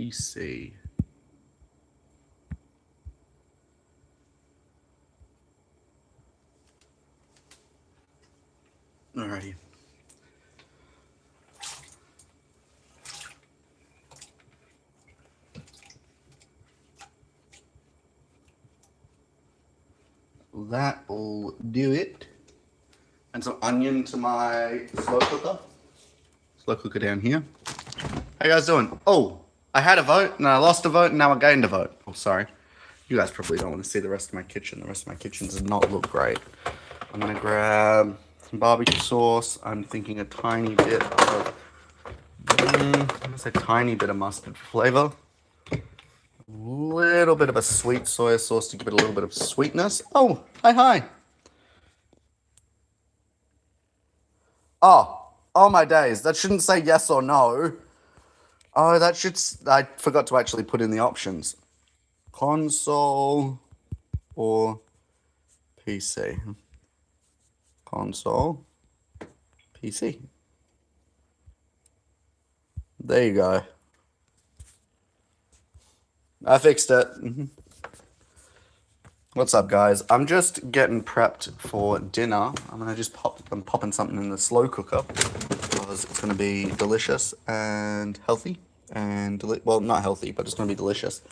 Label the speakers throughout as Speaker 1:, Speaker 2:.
Speaker 1: PC. Alrighty. That'll do it. And some onion to my slow cooker. Slow cooker down here. How you guys doing? Oh, I had a vote and I lost a vote and now I gained a vote. Oh, sorry. You guys probably don't want to see the rest of my kitchen. The rest of my kitchen does not look great. I'm going to grab some barbecue sauce. I'm thinking a tiny bit of, I'm going to say tiny bit of mustard flavor. A little bit of a sweet soy sauce to give it a little bit of sweetness. Oh, hi. Oh my days. That shouldn't say yes or no. Oh, that should, I forgot to actually put in the options. Console or PC? Console, PC. There you go. I fixed it. What's up, guys? I'm just getting prepped for dinner. I'm popping something in the slow cooker because it's going to be delicious and healthy and well, not healthy, but it's going to be delicious.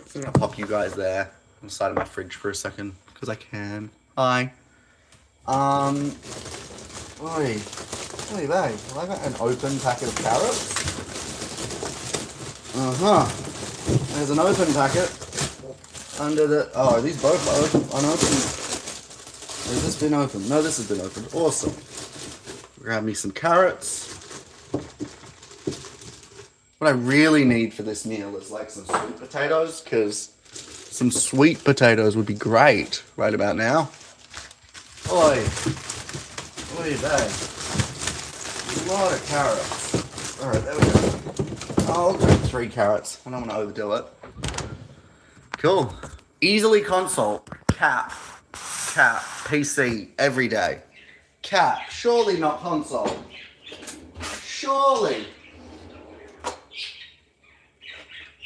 Speaker 1: So I'm going to pop you guys there on the side of my fridge for a second because I can. Hi. Oi, babe. Have I got an open packet of carrots? There's an open packet under the. Oh, are these both unopened? Has this been opened? No, this has been opened. Awesome. Grab me some carrots. What I really need for this meal is like some sweet potatoes, because some sweet potatoes would be great right about now. Oi, babe. A lot of carrots. Alright, there we go. I'll do 3 carrots. I don't want to overdo it. Cool. Easily console. Cap. PC. Every day. Cap. Surely not console. Surely.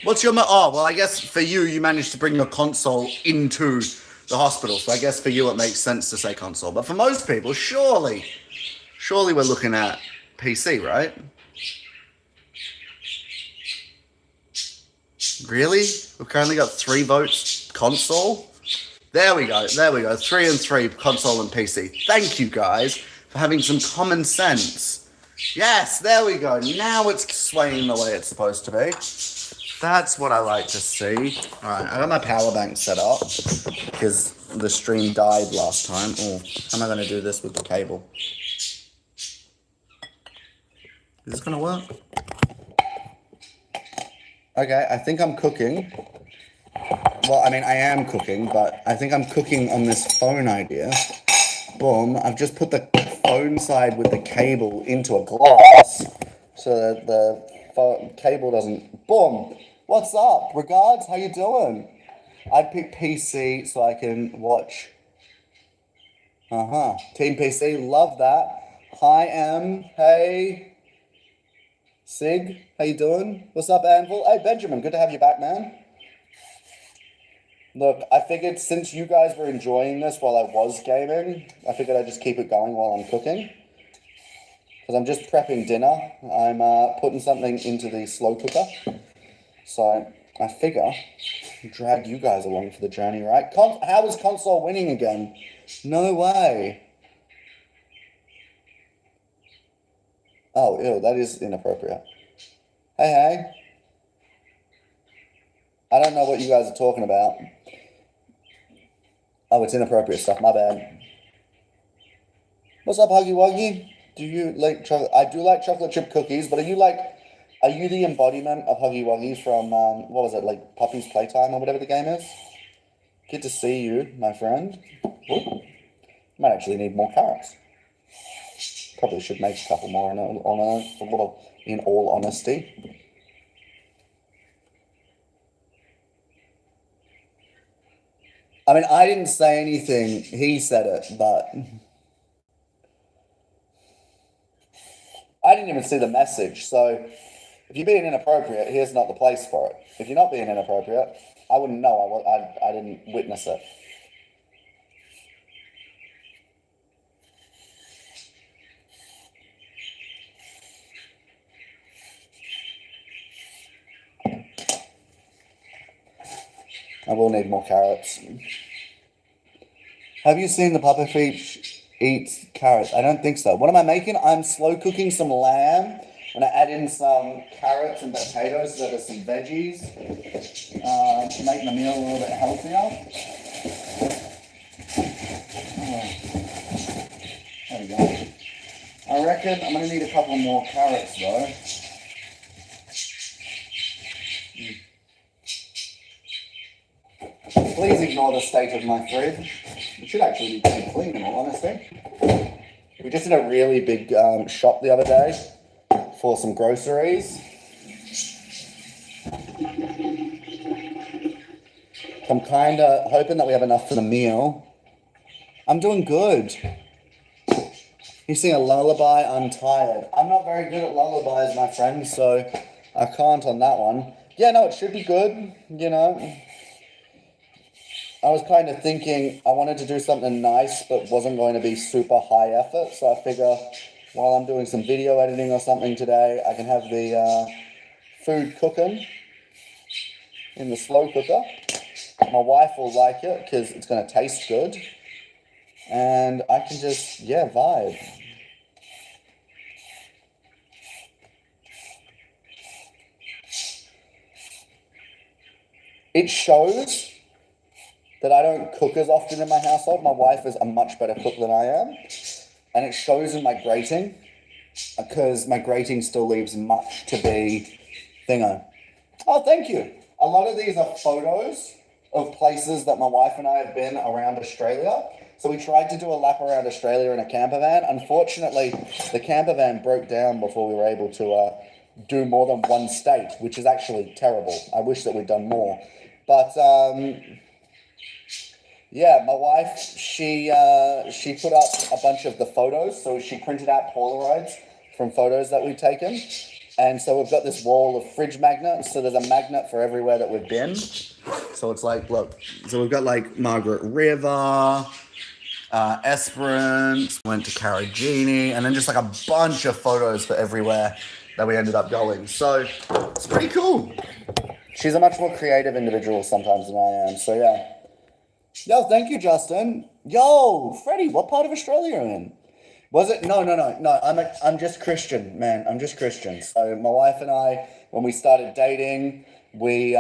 Speaker 1: What's your... Oh, well, I guess for you managed to bring your console into the hospital. So I guess for you it makes sense to say console. But for most people, surely we're looking at PC, right? Really? We've currently got 3 votes console. There we go. 3 and 3, console and PC. Thank you guys for having some common sense. Yes, there we go. Now it's swaying the way it's supposed to be. That's what I like to see. Alright, I got my power bank set up because the stream died last time. Oh, how am I going to do this with the cable? Is this going to work? Okay, I think I'm cooking. Well, I mean, I am cooking, but I think I'm cooking on this phone idea. Boom, I've just put the phone side with the cable into a glass so that the cable doesn't... Boom! What's up? Regards, how you doing? I picked PC so I can watch. Team PC, love that. Hi, Em. Hey. Sig, how you doing? What's up, Anvil? Hey, Benjamin, good to have you back, man. Look, I figured since you guys were enjoying this while I was gaming, I figured I'd just keep it going while I'm cooking. Because I'm just prepping dinner. I'm putting something into the slow cooker. So I figure drag you guys along for the journey, right? How is console winning again? No way. Oh, ew, that is inappropriate. Hey. I don't know what you guys are talking about. Oh, it's inappropriate stuff, my bad. What's up, Huggy Wuggy? Do you like chocolate? I do like chocolate chip cookies, but are you the embodiment of Huggy Wuggy from, what was it, like Poppy's Playtime or whatever the game is? Good to see you, my friend. Ooh. Might actually need more carrots. Probably should make a couple more in all honesty. I mean, I didn't say anything. He said it, but I didn't even see the message. So If you're being inappropriate, here's not the place for it. If you're not being inappropriate, I wouldn't know. I didn't witness it. I will need more carrots. Have you seen the pupperfish eats carrots? I don't think so. What am I making? I'm slow cooking some lamb. I'm going to add in some carrots and potatoes so there's some veggies to make the meal a little bit healthier. There we go. I reckon I'm going to need a couple more carrots though. Please ignore the state of my fridge. It should actually be pretty clean in all honesty. We just did a really big shop the other day for some groceries. I'm kind of hoping that we have enough for the meal. I'm doing good. You sing a lullaby, I'm tired. I'm not very good at lullabies, my friend, so I can't on that one. Yeah, no, it should be good, you know. I was kind of thinking I wanted to do something nice, but wasn't going to be super high effort. So I figure while I'm doing some video editing or something today, I can have the food cooking in the slow cooker. My wife will like it because it's going to taste good. And I can just, yeah, vibe. It shows that I don't cook as often in my household. My wife is a much better cook than I am. And it shows in my grating, because my grating still leaves much to be thinner. Oh, thank you. A lot of these are photos of places that my wife and I have been around Australia. So we tried to do a lap around Australia in a camper van. Unfortunately, the camper van broke down before we were able to do more than one state, which is actually terrible. I wish that we'd done more. But yeah, my wife, she put up a bunch of the photos. So she printed out Polaroids from photos that we've taken. And so we've got this wall of fridge magnets. So there's a magnet for everywhere that we've been. So it's like, look, so we've got like Margaret River, Esperance, went to Carragini, and then just like a bunch of photos for everywhere that we ended up going. So it's pretty cool. She's a much more creative individual sometimes than I am. So yeah. Yo, thank you, Justin. Yo, Freddie, what part of Australia are you in? Was it? No. I'm just Christian, man. I'm just Christian. So my wife and I, when we started dating, we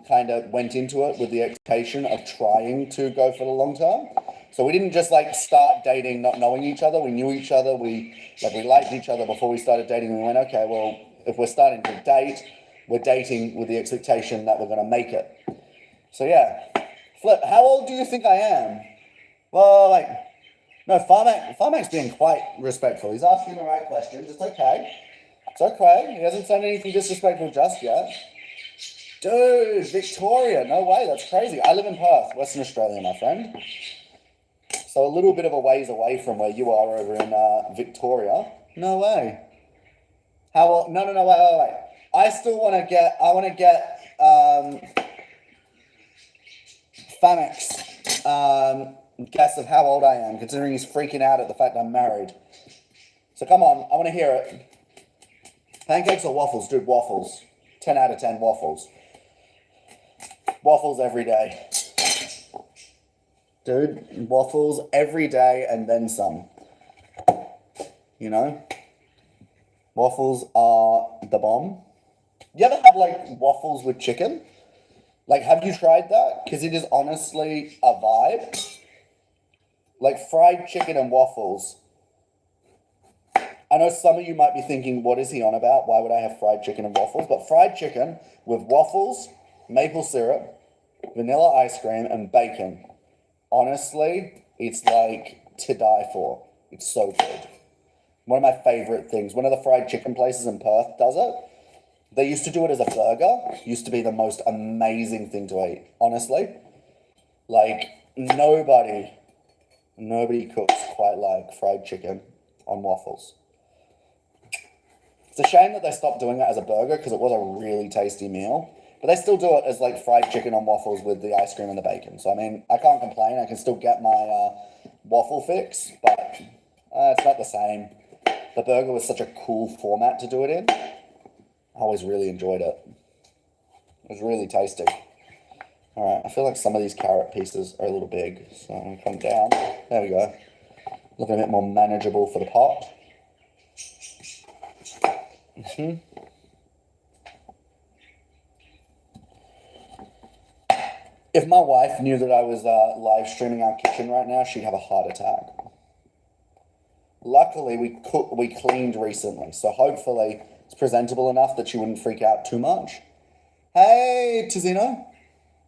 Speaker 1: kind of went into it with the expectation of trying to go for the long term. So we didn't just like start dating not knowing each other. We knew each other. We liked each other before we started dating. We went, okay, well, if we're starting to date, we're dating with the expectation that we're going to make it. So yeah. Flip, how old do you think I am? Well, like, no, Farmax being quite respectful. He's asking the right questions. It's okay. It's okay. He hasn't said anything disrespectful just yet. Dude, Victoria. No way. That's crazy. I live in Perth, Western Australia, my friend. So a little bit of a ways away from where you are over in Victoria. No way. How old? No, wait. I want to get Famex guess of how old I am, considering he's freaking out at the fact I'm married. So come on, I want to hear it. Pancakes or waffles? Dude, waffles. 10 out of 10 waffles. Waffles every day. Dude, waffles every day and then some. You know? Waffles are the bomb. You ever have like waffles with chicken? Like, have you tried that? Because it is honestly a vibe. Like fried chicken and waffles. I know some of you might be thinking, what is he on about? Why would I have fried chicken and waffles? But fried chicken with waffles, maple syrup, vanilla ice cream, and bacon. Honestly, it's like to die for. It's so good. One of my favorite things. One of the fried chicken places in Perth does it. They used to do it as a burger. Used to be the most amazing thing to eat. Honestly. Like, nobody cooks quite like fried chicken on waffles. It's
Speaker 2: a shame that they stopped doing it as a burger because it was a really tasty meal. But they still do it as like fried chicken on waffles with the ice cream and the bacon. So I mean, I can't complain. I can still get my waffle fix, but it's not the same. The burger was such a cool format to do it in. I always really enjoyed it. It was really tasty. All right, I feel like some of these carrot pieces are a little big, so I'm gonna come down. There we go. Looking a bit more manageable for the pot. If my wife knew that I was live streaming our kitchen right now, she'd have a heart attack. Luckily, we cleaned recently, so hopefully it's presentable enough that she wouldn't freak out too much. Hey, Tizino.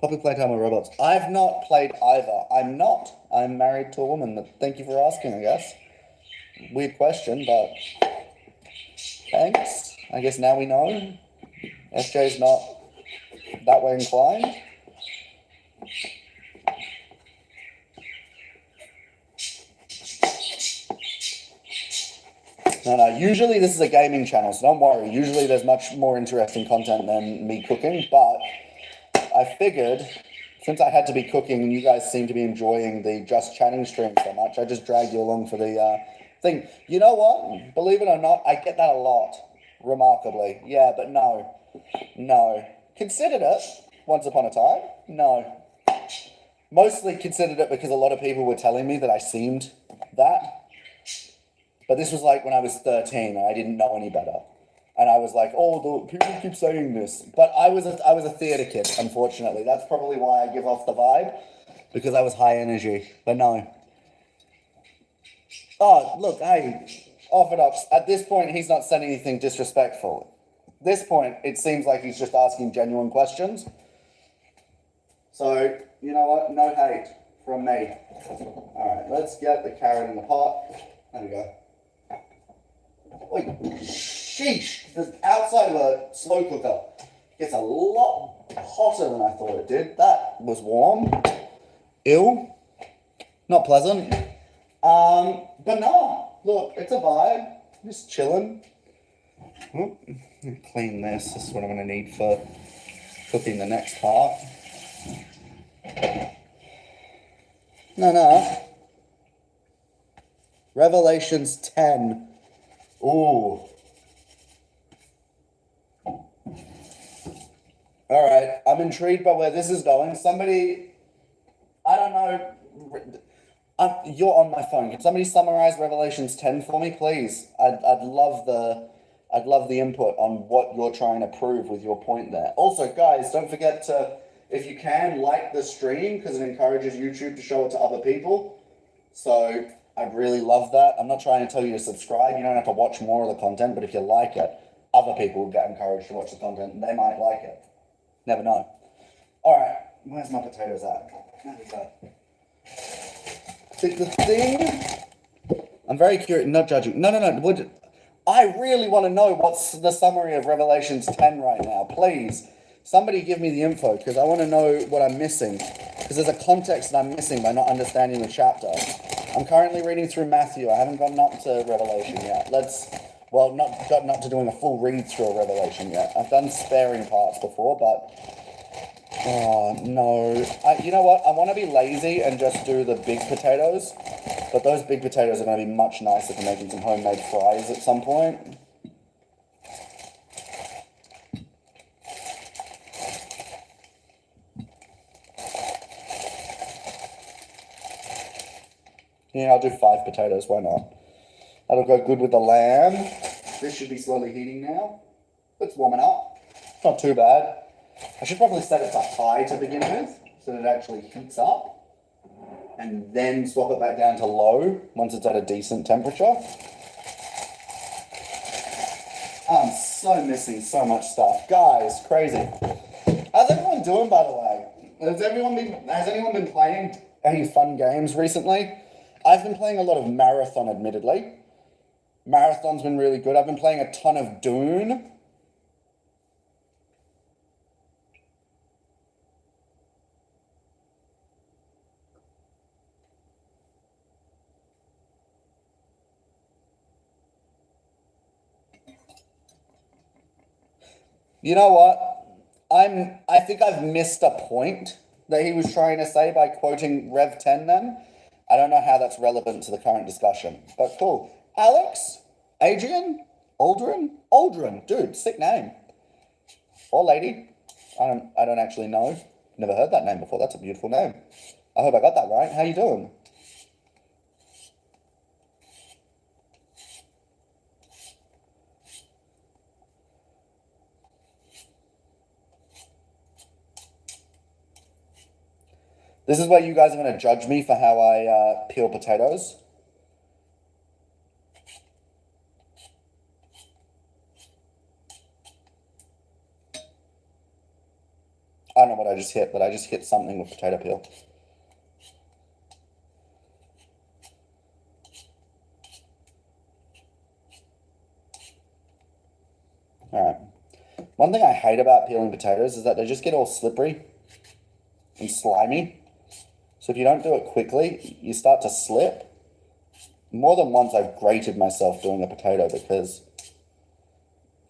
Speaker 2: Puppy Playtime with Robots. I've not played either. I'm married to a woman. Thank you for asking, I guess. Weird question, but thanks. I guess now we know. SJ's not that way inclined. No, usually this is a gaming channel, so don't worry. Usually there's much more interesting content than me cooking, but I figured since I had to be cooking and you guys seem to be enjoying the Just Chatting stream so much, I just dragged you along for the thing. You know what? Believe it or not, I get that a lot, remarkably. Yeah, but no. Considered it once upon a time. No. Mostly considered it because a lot of people were telling me that I seemed that. But this was like when I was 13 and I didn't know any better. And I was like, oh, the people keep saying this. But I was a theater kid, unfortunately. That's probably why I give off the vibe, because I was high energy. But no. Oh, look, hey, Orthodox, at this point, he's not saying anything disrespectful. At this point, it seems like he's just asking genuine questions. So, you know what? No hate from me. All right, let's get the carrot in the pot. There we go. Wait, sheesh, the outside of a slow cooker gets a lot hotter than I thought it did. That was warm. Ew. Not pleasant. But no, look, it's a vibe. Just chilling. Clean this. This is what I'm going to need for cooking the next part. No. Revelations 10. Ooh. All right, I'm intrigued by where this is going. Somebody, I don't know, you're on my phone. Can somebody summarize Revelations 10 for me, please? I'd love the input on what you're trying to prove with your point there. Also, guys, don't forget to, if you can, like the stream because it encourages YouTube to show it to other people. So I'd really love that. I'm not trying to tell you to subscribe. You don't have to watch more of the content, but if you like it, other people will get encouraged to watch the content and they might like it. Never know. All right, where's my potatoes at? Where's that? The thing, I'm very curious, not judging. No. I really want to know what's the summary of Revelations 10 right now. Please, somebody give me the info because I want to know what I'm missing. Because there's a context that I'm missing by not understanding the chapter. I'm currently reading through Matthew. I haven't gotten up to Revelation yet. Not gotten up to doing a full read through of Revelation yet. I've done sparing parts before, but oh no. You know what? I want to be lazy and just do the big potatoes, but those big potatoes are going to be much nicer for making some homemade fries at some point. Yeah, I'll do 5 potatoes, why not? That'll go good with the lamb. This should be slowly heating now. It's warming up. Not too bad. I should probably set it to high to begin with, so that it actually heats up. And then swap it back down to low, once it's at a decent temperature. I'm so missing so much stuff. Guys, crazy. How's everyone doing, by the way? Has anyone been playing any fun games recently? I've been playing a lot of Marathon, admittedly. Marathon's been really good. I've been playing a ton of Dune. You know what? I think I've missed a point that he was trying to say by quoting Rev 10 then. I don't know how that's relevant to the current discussion, but cool. Alex? Adrian? Aldrin, dude, sick name. Or lady. I don't actually know. Never heard that name before. That's a beautiful name. I hope I got that right. How you doing? This is where you guys are going to judge me for how I peel potatoes. I don't know what I just hit, but I just hit something with potato peel. All right. One thing I hate about peeling potatoes is that they just get all slippery and slimy. So if you don't do it quickly, you start to slip. More than once I've grated myself doing a potato because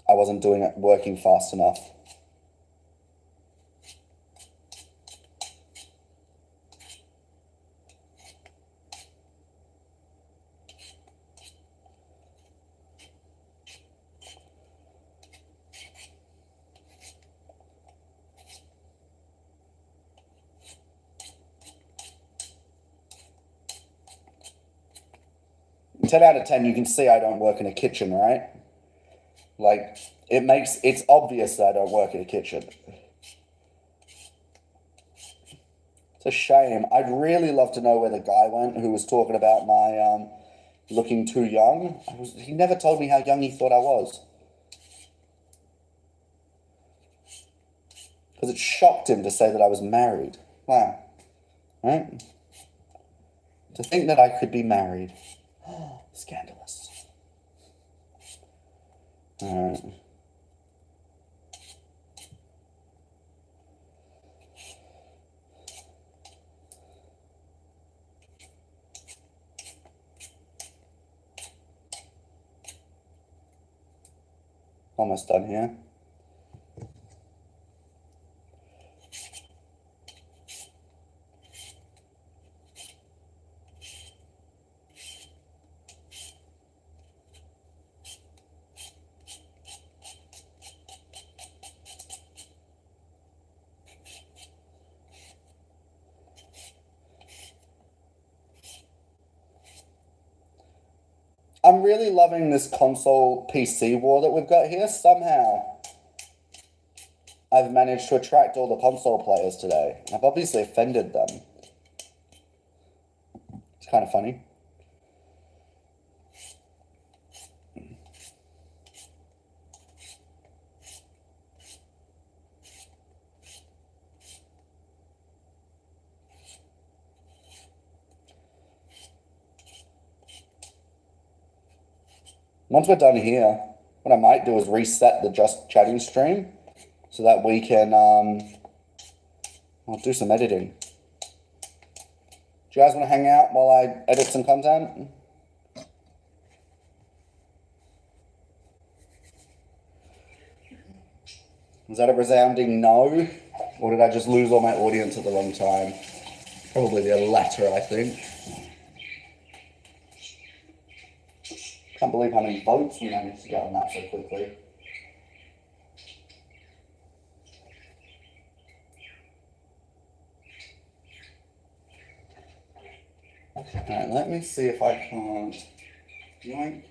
Speaker 2: I wasn't doing it working fast enough. In 10 out of 10, you can see I don't work in a kitchen, right? Like, it's obvious that I don't work in a kitchen. It's a shame. I'd really love to know where the guy went who was talking about my looking too young. He never told me how young he thought I was. Because it shocked him to say that I was married. Wow. Right? To think that I could be married. Scandalous. All right. Almost done here. I'm really loving this console PC war that we've got here. Somehow, I've managed to attract all the console players today. I've obviously offended them. It's kind of funny. Once we're done here, what I might do is reset the Just Chatting stream so that we can I'll do some editing. Do you guys want to hang out while I edit some content? Was that a resounding no? Or did I just lose all my audience at the wrong time? Probably the latter, I think. Can't believe how many votes we managed to get on that so quickly. Alright, let me see if I can't. Yoink.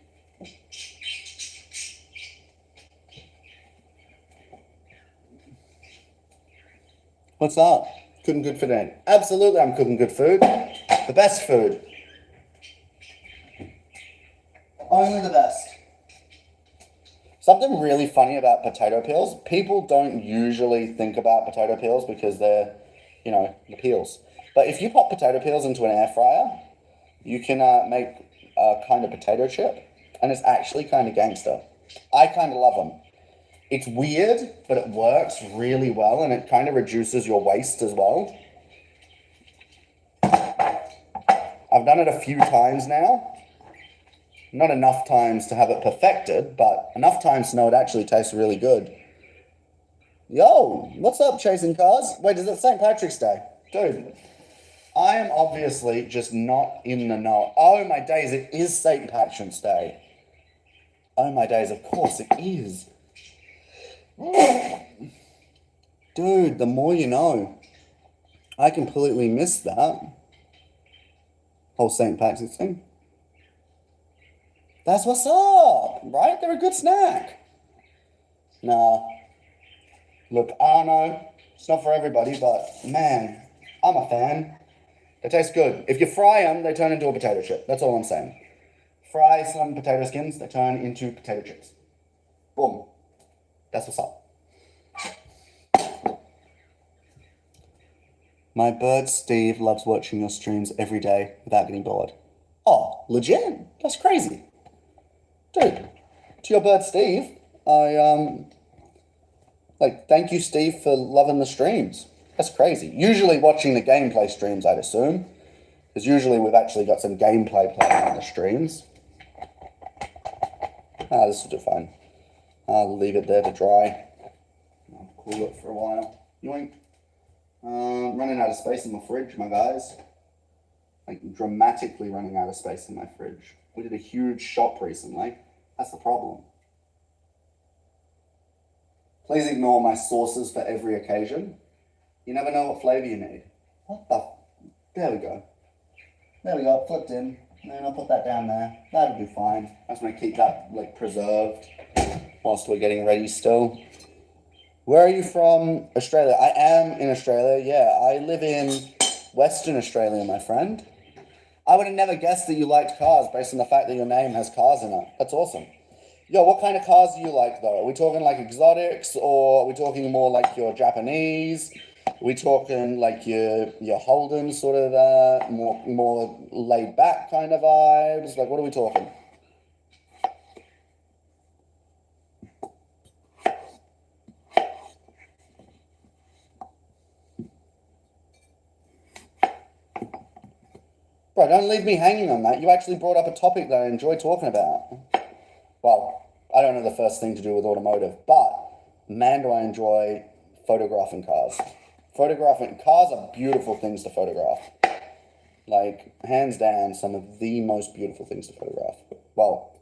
Speaker 2: What's up? Cooking good food. Absolutely, I'm cooking good food. The best food. Only the best. Something really funny about potato peels. People don't usually think about potato peels because they're, the peels. But if you pop potato peels into an air fryer, you can make a kind of potato chip, and it's actually kind of gangster. I kind of love them. It's weird, but it works really well, and it kind of reduces your waste as well. I've done it a few times now. Not enough times to have it perfected, but enough times to know it actually tastes really good. Yo, what's up, Chasing Cars? Wait, is it St. Patrick's Day? Dude, I am obviously just not in the know. Oh my days, it is St. Patrick's Day. Oh my days, of course it is. Dude, the more you know. I completely missed that whole St. Patrick's thing. That's what's up, right? They're a good snack. Nah. Look, I don't know. It's not for everybody, but man, I'm a fan. They taste good. If you fry them, they turn into a potato chip. That's all I'm saying. Fry some potato skins, they turn into potato chips. Boom. That's what's up. My bird Steve loves watching your streams every day without getting bored. Oh, legit? That's crazy. Dude, to your bird Steve, thank you, Steve, for loving the streams. That's crazy. Usually watching the gameplay streams, I'd assume. Because usually we've actually got some gameplay playing on the streams. This will do fine. I'll leave it there to dry. I'll cool it for a while. Yoink. Running out of space in my fridge, my guys. Like, dramatically running out of space in my fridge. We did a huge shop recently. That's the problem. Please ignore my sauces for every occasion. You never know what flavor you need. What the? There we go. There we go, flipped in. And then I'll put that down there. That'll be fine. I just want to keep that, like, preserved whilst we're getting ready still. Where are you from? Australia. I am in Australia, yeah. I live in Western Australia, my friend. I would have never guessed that you liked cars based on the fact that your name has cars in it. That's awesome. Yo, what kind of cars do you like, though? Are we talking like exotics, or are we talking more like your Japanese? Are we talking like your Holden sort of that, more laid back kind of vibes? Like, what are we talking? Bro, don't leave me hanging on that. You actually brought up a topic that I enjoy talking about. Well, I don't know the first thing to do with automotive, but man, do I enjoy photographing cars. Cars are beautiful things to photograph. Like, hands down, some of the most beautiful things to photograph. Well,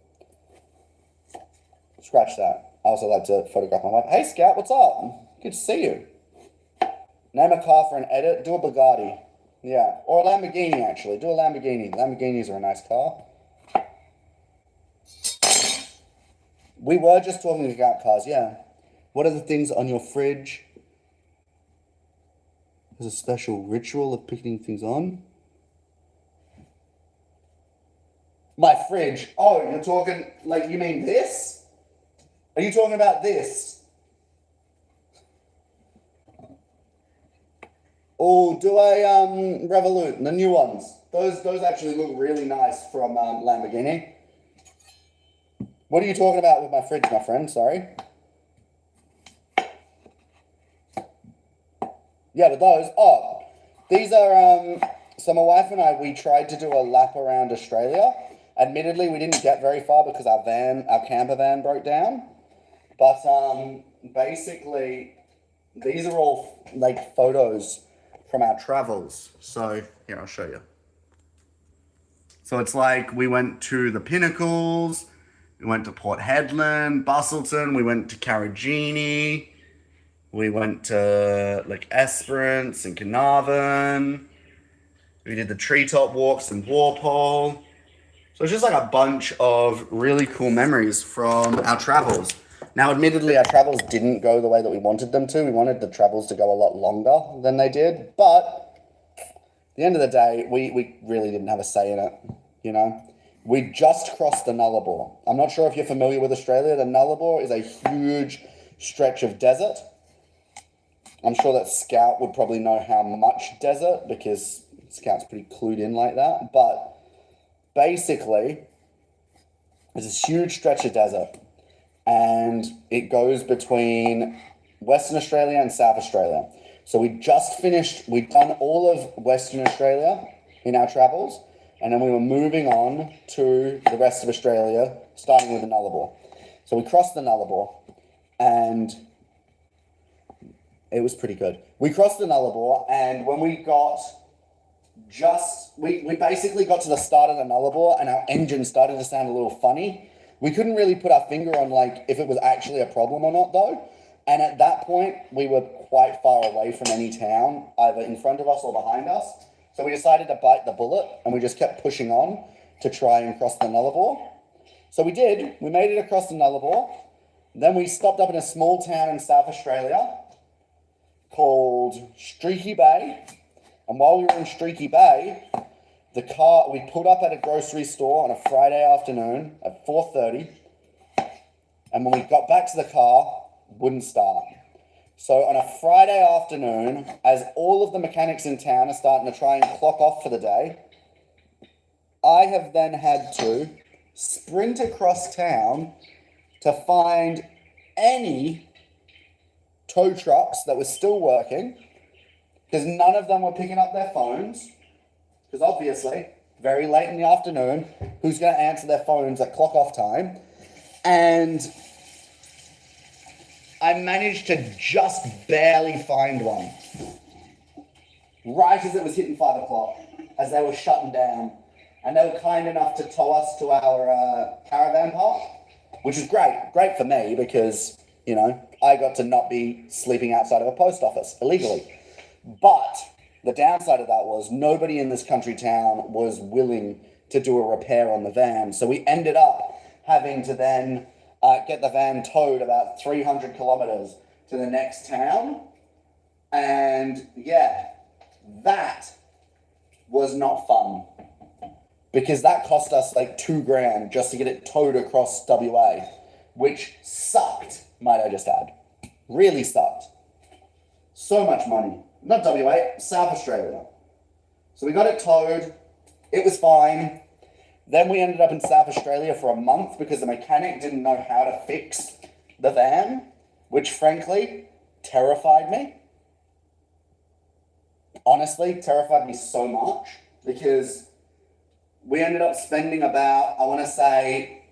Speaker 2: scratch that. I also like to photograph my wife. Hey, Scout, what's up? Good to see you. Name a car for an edit. Do a Bugatti. Yeah, or a Lamborghini, actually. Do a Lamborghini. Lamborghinis are a nice car. We were just talking about cars, yeah. What are the things on your fridge? There's a special ritual of picking things on. My fridge. Oh, you're talking, like, you mean this? Are you talking about this? Oh, do a Revolut, the new ones. Those actually look really nice from Lamborghini. What are you talking about with my fridge, my friend? Sorry. Yeah, but those. Oh, these are. So my wife and I, we tried to do a lap around Australia. Admittedly, we didn't get very far because our camper van broke down. But basically, these are all like photos from our travels. So here, I'll show you. So it's like we went to the Pinnacles, we went to Port Hedland, Bustleton, we went to Carragini, we went to like Esperance and Carnarvon, we did the treetop walks in Walpole. So it's just like a bunch of really cool memories from our travels. Now, admittedly, our travels didn't go the way that we wanted them to. We wanted the travels to go a lot longer than they did. But at the end of the day, we really didn't have a say in it, you know? We just crossed the Nullarbor. I'm not sure if you're familiar with Australia. The Nullarbor is a huge stretch of desert. I'm sure that Scout would probably know how much desert because Scout's pretty clued in like that. But basically, there's this huge stretch of desert. And it goes between Western Australia and South Australia. So we'd done all of Western Australia in our travels, and then we were moving on to the rest of Australia, starting with the Nullarbor. So we crossed the Nullarbor, and It was pretty good. We crossed the Nullarbor, and when we got we basically got to the start of the Nullarbor, and our engine started to sound a little funny. We couldn't really put our finger on like if it was actually a problem or not though. And at that point, we were quite far away from any town, either in front of us or behind us. So we decided to bite the bullet, and we just kept pushing on to try and cross the Nullarbor. So we did. We made it across the Nullarbor. Then we stopped up in a small town in South Australia called Streaky Bay. And while we were in Streaky Bay, we pulled up at a grocery store on a Friday afternoon at 4:30. And when we got back to the car, wouldn't start. So on a Friday afternoon, as all of the mechanics in town are starting to try and clock off for the day, I have then had to sprint across town to find any tow trucks that were still working, because none of them were picking up their phones, because obviously, very late in the afternoon, who's going to answer their phones at clock off time? And I managed to just barely find one. Right as it was hitting 5 o'clock, as they were shutting down. And they were kind enough to tow us to our caravan park, which is great. Great for me because, you know, I got to not be sleeping outside of a post office illegally. But the downside of that was nobody in this country town was willing to do a repair on the van. So we ended up having to then get the van towed about 300 kilometers to the next town. And yeah, that was not fun. Because that cost us like $2,000 just to get it towed across WA, which sucked, might I just add. Really sucked. So much money. Not WA, South Australia. So we got it towed. It was fine. Then we ended up in South Australia for a month because the mechanic didn't know how to fix the van, which frankly terrified me. Honestly, terrified me so much because we ended up spending about, I want to say,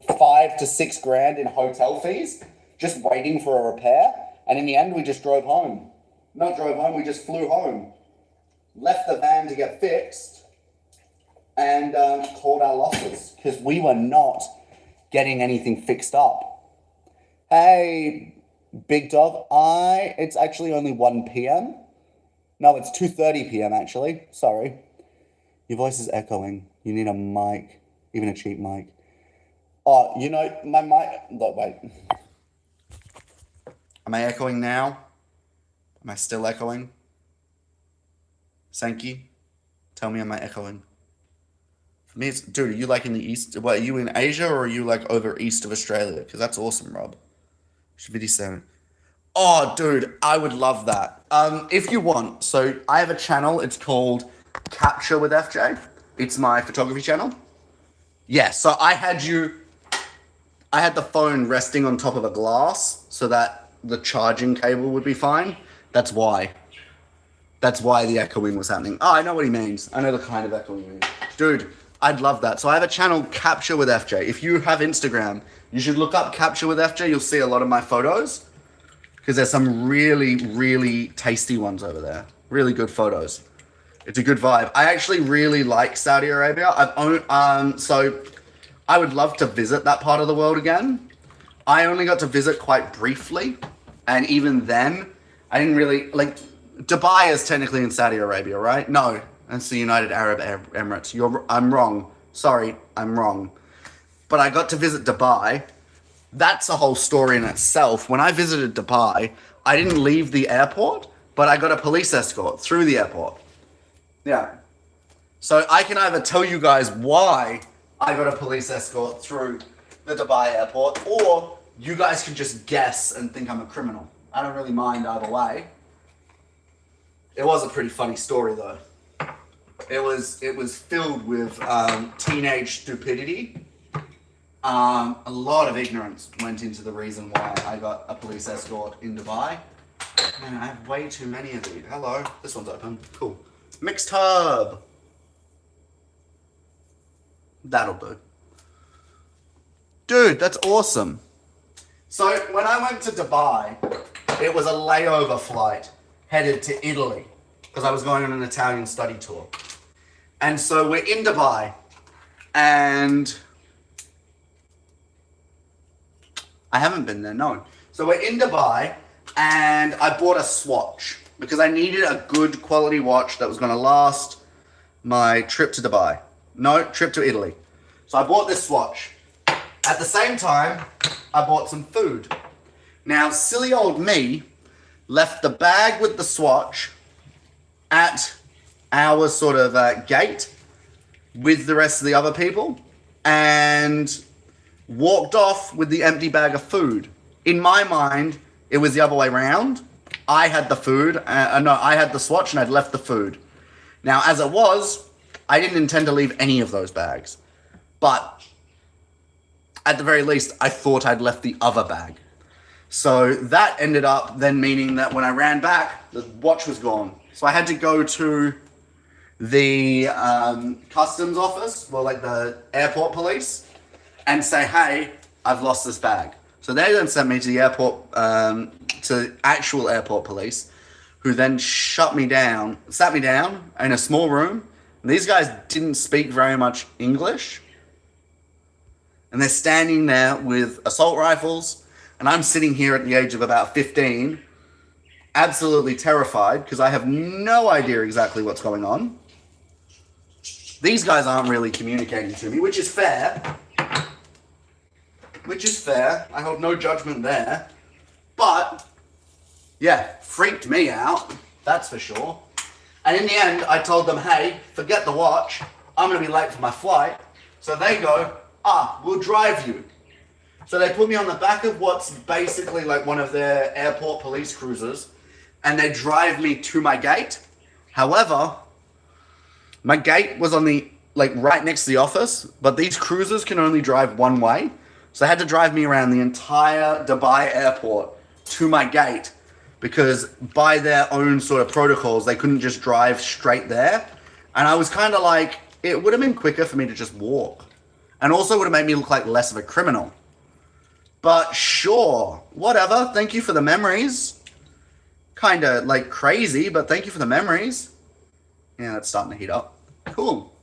Speaker 2: $5,000 to $6,000 in hotel fees, just waiting for a repair. And in the end, we just drove home. Not drove home, we just flew home. Left the van to get fixed and called our losses because we were not getting anything fixed up. Hey, big dog, it's actually only 1 p.m. No, it's 2:30 p.m. actually. Sorry. Your voice is echoing. You need a mic, even a cheap mic. Oh, you know, my mic... Look, wait. Am I echoing now? Am I still echoing? Sankey, tell me, am I echoing? For me, it's... Dude, are you like in the east... What, are you in Asia or are you like over east of Australia? Because that's awesome, Rob. Shividi7. Oh, dude, I would love that. If you want, so I have a channel. It's called Capture with FJ. It's my photography channel. Yeah, so I had the phone resting on top of a glass so that the charging cable would be fine. That's why the echoing was happening. Oh, I know what he means. I know the kind of echoing he means. Dude, I'd love that. So I have a channel, Capture with FJ. If you have Instagram, you should look up Capture with FJ. You'll see a lot of my photos because there's some really, really tasty ones over there. Really good photos. It's a good vibe. I actually really like Saudi Arabia. So I would love to visit that part of the world again. I only got to visit quite briefly. And even then, I didn't really, like, Dubai is technically in Saudi Arabia, right? No, that's the United Arab Emirates. I'm wrong. Sorry, I'm wrong. But I got to visit Dubai. That's a whole story in itself. When I visited Dubai, I didn't leave the airport, but I got a police escort through the airport. Yeah. So I can either tell you guys why I got a police escort through the Dubai airport, or you guys can just guess and think I'm a criminal. I don't really mind either way. It was a pretty funny story though. It was filled with teenage stupidity. A lot of ignorance went into the reason why I got a police escort in Dubai. Man, I have way too many of these. Hello, this one's open. Cool. Mixed herb. That'll do. Dude, that's awesome. So when I went to Dubai,
Speaker 1: It was a layover flight headed to Italy because I was going on an Italian study tour. And so we're in Dubai and I haven't been there, no. So we're in Dubai and I bought a Swatch because I needed a good quality watch that was going to last my trip to Dubai. No, trip to Italy. So I bought this Swatch. At the same time, I bought some food. Now, silly old me left the bag with the Swatch at our sort of gate with the rest of the other people and walked off with the empty bag of food. In my mind, it was the other way around. I had the food, I had the Swatch and I'd left the food. Now, as it was, I didn't intend to leave any of those bags. But at the very least, I thought I'd left the other bag. So that ended up then meaning that when I ran back, the watch was gone. So I had to go to the customs office, well, like the airport police, and say, hey, I've lost this bag. So they then sent me to the airport, to actual airport police, who then sat me down in a small room. And these guys didn't speak very much English. And they're standing there with assault rifles. And I'm sitting here at the age of about 15, absolutely terrified because I have no idea exactly what's going on. These guys aren't really communicating to me, which is fair. I hold no judgment there. But, yeah, freaked me out, that's for sure. And in the end, I told them, hey, forget the watch. I'm going to be late for my flight. So they go, we'll drive you. So they put me on the back of what's basically like one of their airport police cruisers, and they drive me to my gate. However, my gate was on the, like, right next to the office, but these cruisers can only drive one way. So they had to drive me around the entire Dubai airport to my gate because by their own sort of protocols, they couldn't just drive straight there. And I was kind of like, it would have been quicker for me to just walk. And also would have made me look like less of a criminal. But sure, whatever. Thank you for the memories. Kind of like crazy, but thank you for the memories. Yeah, that's starting to heat up. Cool.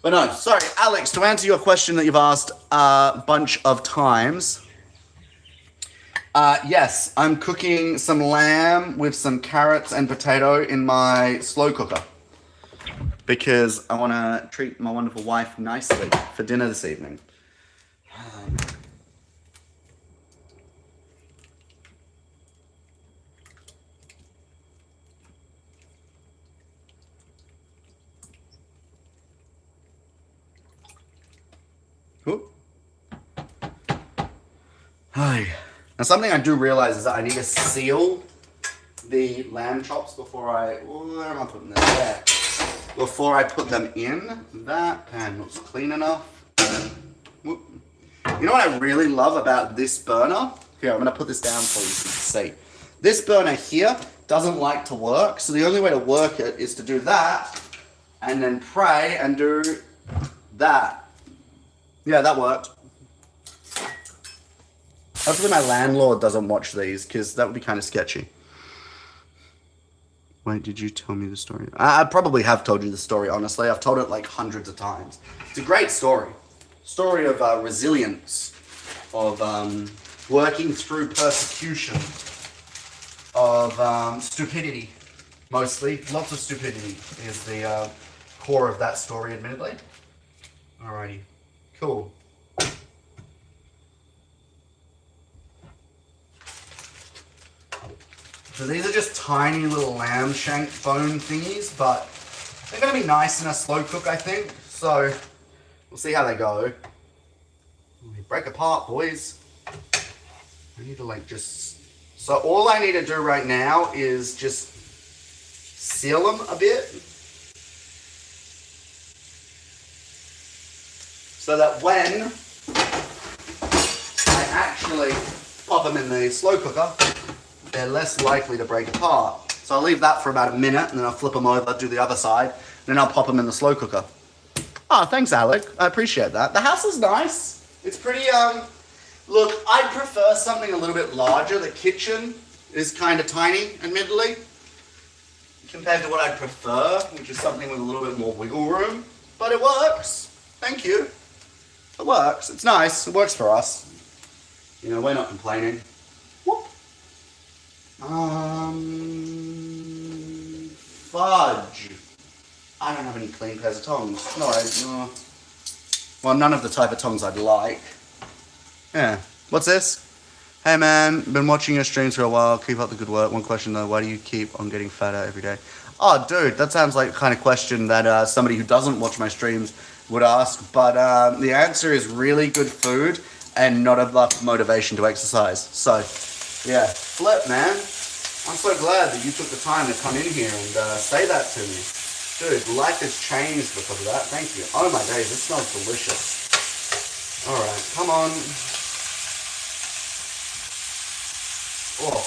Speaker 1: But no, sorry, Alex, to answer your question that you've asked a bunch of times. Yes, I'm cooking some lamb with some carrots and potato in my slow cooker. Because I want to treat my wonderful wife nicely for dinner this evening. Hi. Now something I do realize is that I need to seal the lamb chops before where am I putting this? There. Before I put them in. That pan looks clean enough. Whoop. You know what I really love about this burner? Here, I'm going to put this down for you so you can see. This burner here doesn't like to work, so the only way to work it is to do that, and then pray and do that. Yeah, that worked. Hopefully my landlord doesn't watch these, because that would be kind of sketchy. Wait, did you tell me the story? I probably have told you the story, honestly. I've told it like hundreds of times. It's a great story. Story of resilience, of working through persecution, of stupidity, mostly. Lots of stupidity is the core of that story, admittedly. Alrighty, cool. So these are just tiny little lamb shank bone thingies, but they're going to be nice in a slow cook, I think. So we'll see how they go. They break apart, boys. I need to like just... So all I need to do right now is just seal them a bit. So that when I actually pop them in the slow cooker, they're less likely to break apart. So I'll leave that for about a minute, and then I'll flip them over, do the other side, and then I'll pop them in the slow cooker. Oh, thanks, Alec. I appreciate that. The house is nice. It's pretty, look, I'd prefer something a little bit larger. The kitchen is kind of tiny, admittedly, compared to what I'd prefer, which is something with a little bit more wiggle room. But it works. Thank you. It works. It's nice. It works for us. You know, we're not complaining. Whoop. Fudge. I don't have any clean pairs of tongs. No. Well, none of the type of tongs I'd like. Yeah. What's this? Hey man, been watching your streams for a while. Keep up the good work. One question though, why do you keep on getting fatter every day? Oh, dude, that sounds like the kind of question that somebody who doesn't watch my streams would ask. But the answer is really good food and not enough motivation to exercise. So, yeah, flip, man. I'm so glad that you took the time to come in here and say that to me. Dude, life has changed because of that. Thank you. Oh my days, this smells delicious. All right, come on. Oh.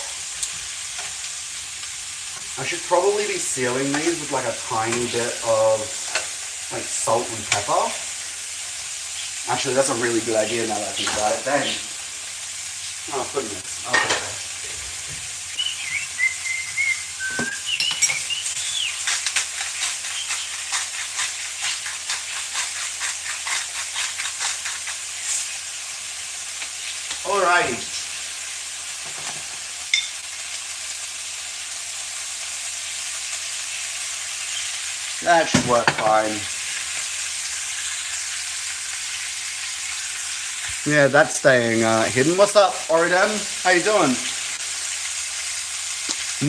Speaker 1: I should probably be sealing these with like a tiny bit of like salt and pepper. Actually, that's a really good idea now that I think about it. Then, oh goodness, I'll put it there. Alrighty. That should work fine. Yeah, that's staying hidden. What's up, Oridem? How you doing?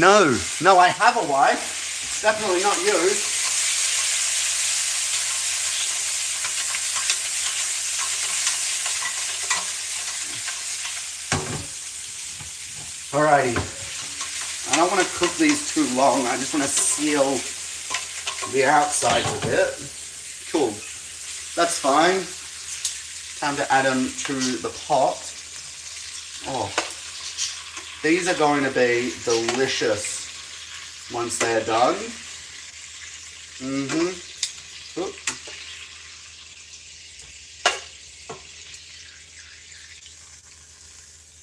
Speaker 1: No, I have a wife. Definitely not you. Alrighty. I don't want to cook these too long. I just want to seal the outsides a bit. Cool. That's fine. Time to add them to the pot. Oh, these are going to be delicious once they are done. Mm-hmm. Oop.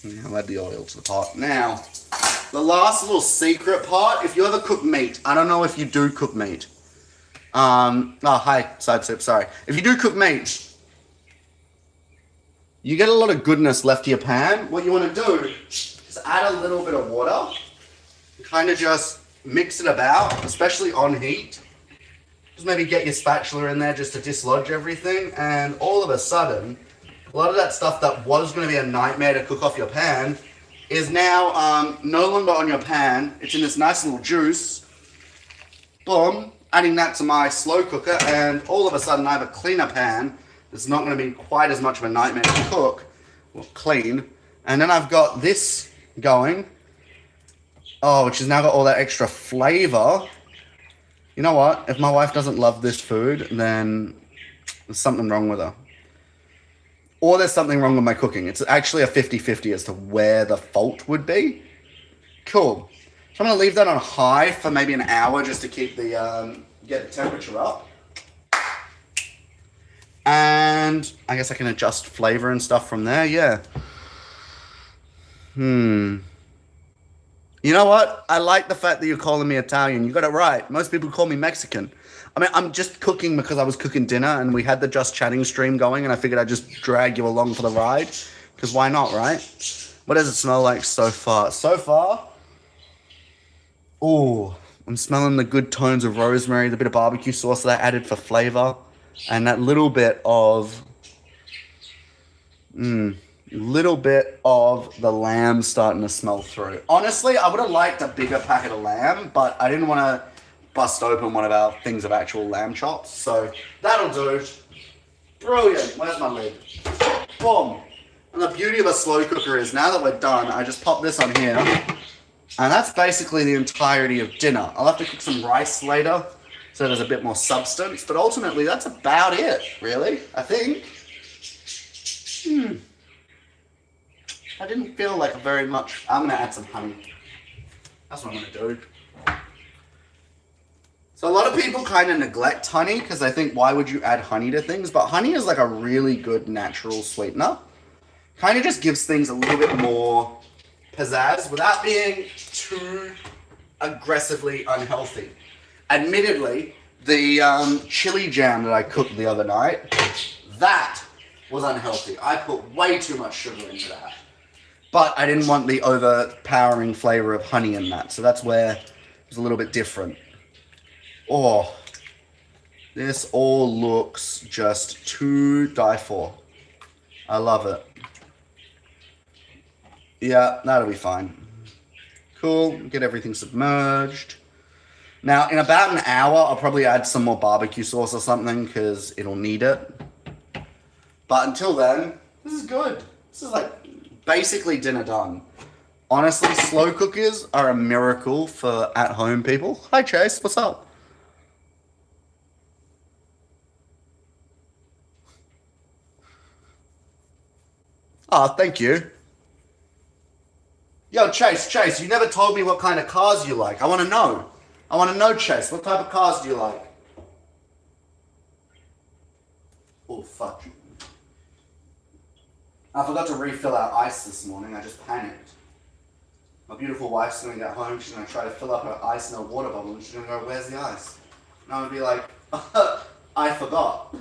Speaker 1: Yeah, I'll add the oil to the pot. Now, the last little secret part, if you ever cook meat, I don't know if you do cook meat. Oh, hi, side sip, sorry. If you do cook meat, you get a lot of goodness left to your pan. What you want to do is add a little bit of water, kind of just mix it about, especially on heat. Just maybe get your spatula in there just to dislodge everything, and all of a sudden, a lot of that stuff that was going to be a nightmare to cook off your pan is now no longer on your pan. It's in this nice little juice. Boom. Adding that to my slow cooker, and all of a sudden I have a cleaner pan. It's not going to be quite as much of a nightmare to cook, or clean. And then I've got this going. Oh, which has now got all that extra flavor. You know what? If my wife doesn't love this food, then there's something wrong with her. Or there's something wrong with my cooking. It's actually a 50-50 as to where the fault would be. Cool. So I'm going to leave that on high for maybe an hour just to keep the get the temperature up. And I guess I can adjust flavor and stuff from there. Yeah. You know what? I like the fact that you're calling me Italian. You got it right. Most people call me Mexican. I mean, I'm just cooking because I was cooking dinner and we had the Just Chatting stream going, and I figured I'd just drag you along for the ride. Because why not, right? What does it smell like so far? So far, oh, I'm smelling the good tones of rosemary, the bit of barbecue sauce that I added for flavor, and that little bit of the lamb starting to smell through. Honestly, I would have liked a bigger packet of lamb, but I didn't want to bust open one of our things of actual lamb chops. So that'll do. Brilliant. Where's my lid? Boom. And the beauty of a slow cooker is now that we're done, I just pop this on here. And that's basically the entirety of dinner. I'll have to cook some rice later so there's a bit more substance. But ultimately, that's about it, really, I think. I didn't feel like very much. I'm going to add some honey. That's what I'm going to do. So a lot of people kind of neglect honey because they think, why would you add honey to things? But honey is like a really good natural sweetener. Kind of just gives things a little bit more pizzazz without being too aggressively unhealthy. Admittedly, the chili jam that I cooked the other night, that was unhealthy. I put way too much sugar into that. But I didn't want the overpowering flavor of honey in that, so that's where it was a little bit different. Oh, this all looks just to die for. I love it. Yeah, that'll be fine. Cool, get everything submerged. Now, in about an hour, I'll probably add some more barbecue sauce or something, because it'll need it. But until then, this is good. This is like basically dinner done. Honestly, slow cookers are a miracle for at-home people. Hi, Chase. What's up? Oh, thank you. Yo, Chase, you never told me what kind of cars you like. I want to know. Chase. What type of cars do you like? Oh, fuck. I forgot to refill our ice this morning. I just panicked. My beautiful wife's going to get home. She's going to try to fill up her ice in a water bottle. And she's going to go, where's the ice? And I'm going to be like, I forgot.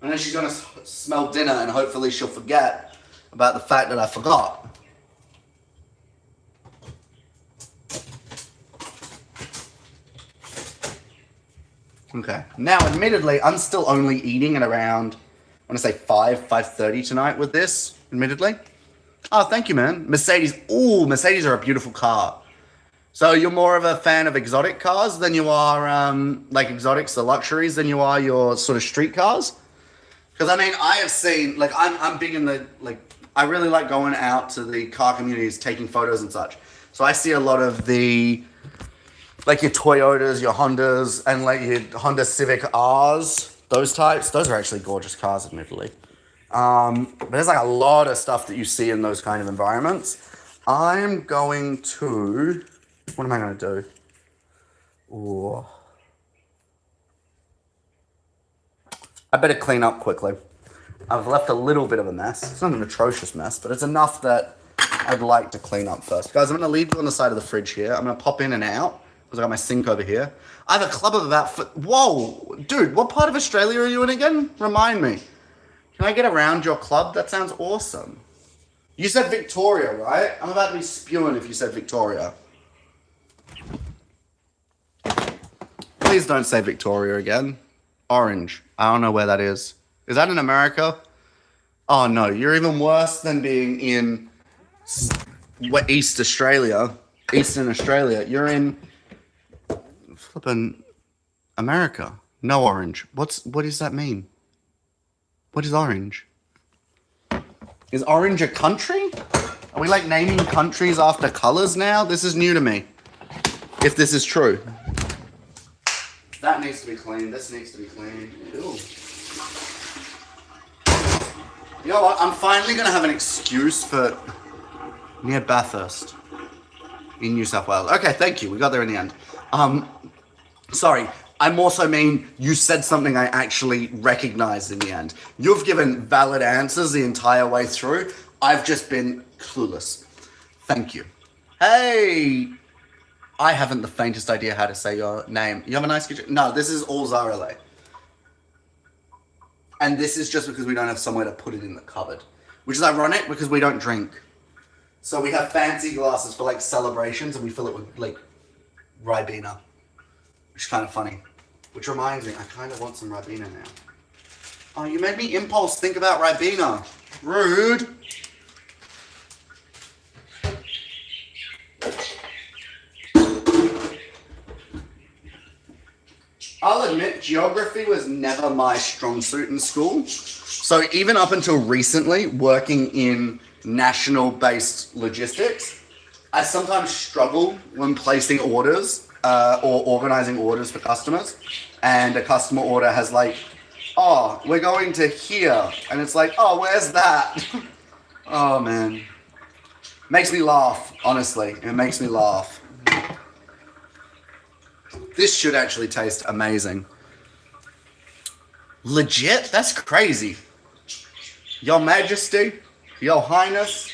Speaker 1: And then she's going to smell dinner and hopefully she'll forget about the fact that I forgot. Okay. Now, admittedly, I'm still only eating at around, I want to say 5:30 tonight with this, admittedly. Oh, thank you, man. Mercedes. Ooh, Mercedes are a beautiful car. So you're more of a fan of exotic cars than you are, like exotics, the luxuries, than you are your sort of street cars? Because, I mean, I have seen, like, I'm big in the, like, I really like going out to the car communities, taking photos and such. So I see a lot of the, like, your Toyotas, your Hondas, and, like, your Honda Civic Rs, those types. Those are actually gorgeous cars, admittedly. But there's, like, a lot of stuff that you see in those kind of environments. I'm going to, what am I going to do? Ooh. I better clean up quickly. I've left a little bit of a mess. It's not an atrocious mess, but it's enough that I'd like to clean up first. Guys, I'm going to leave you on the side of the fridge here. I'm going to pop in and out because I got my sink over here. I have a club of about... Whoa! Dude, what part of Australia are you in again? Remind me. Can I get around your club? That sounds awesome. You said Victoria, right? I'm about to be spewing if you said Victoria. Please don't say Victoria again. Orange. I don't know where that is. Is that in America? Oh no, you're even worse than being in East Australia, Eastern Australia. You're in flipping America. No orange. What does that mean? What is orange? Is orange a country? Are we like naming countries after colors now? This is new to me. If this is true. That needs to be cleaned. This needs to be cleaned. Ew. You know what? I'm finally going to have an excuse for near Bathurst in New South Wales. Okay, thank you. We got there in the end. Sorry. I also mean you said something I actually recognized in the end. You've given valid answers the entire way through. I've just been clueless. Thank you. Hey! I haven't the faintest idea how to say your name. You have a nice kitchen? No, this is all Zarale. And this is just because we don't have somewhere to put it in the cupboard. Which is ironic because we don't drink. So we have fancy glasses for like celebrations and we fill it with like Ribena. Which is kind of funny. Which reminds me, I kind of want some Ribena now. Oh, you made me impulse think about Ribena. Rude. I'll admit, geography was never my strong suit in school. So even up until recently, working in national-based logistics, I sometimes struggle when placing orders or organizing orders for customers. And a customer order has like, oh, we're going to here. And it's like, oh, where's that? Oh, man. Makes me laugh, honestly. It makes me laugh. This should actually taste amazing. Legit? That's crazy. Your Majesty, Yo Highness,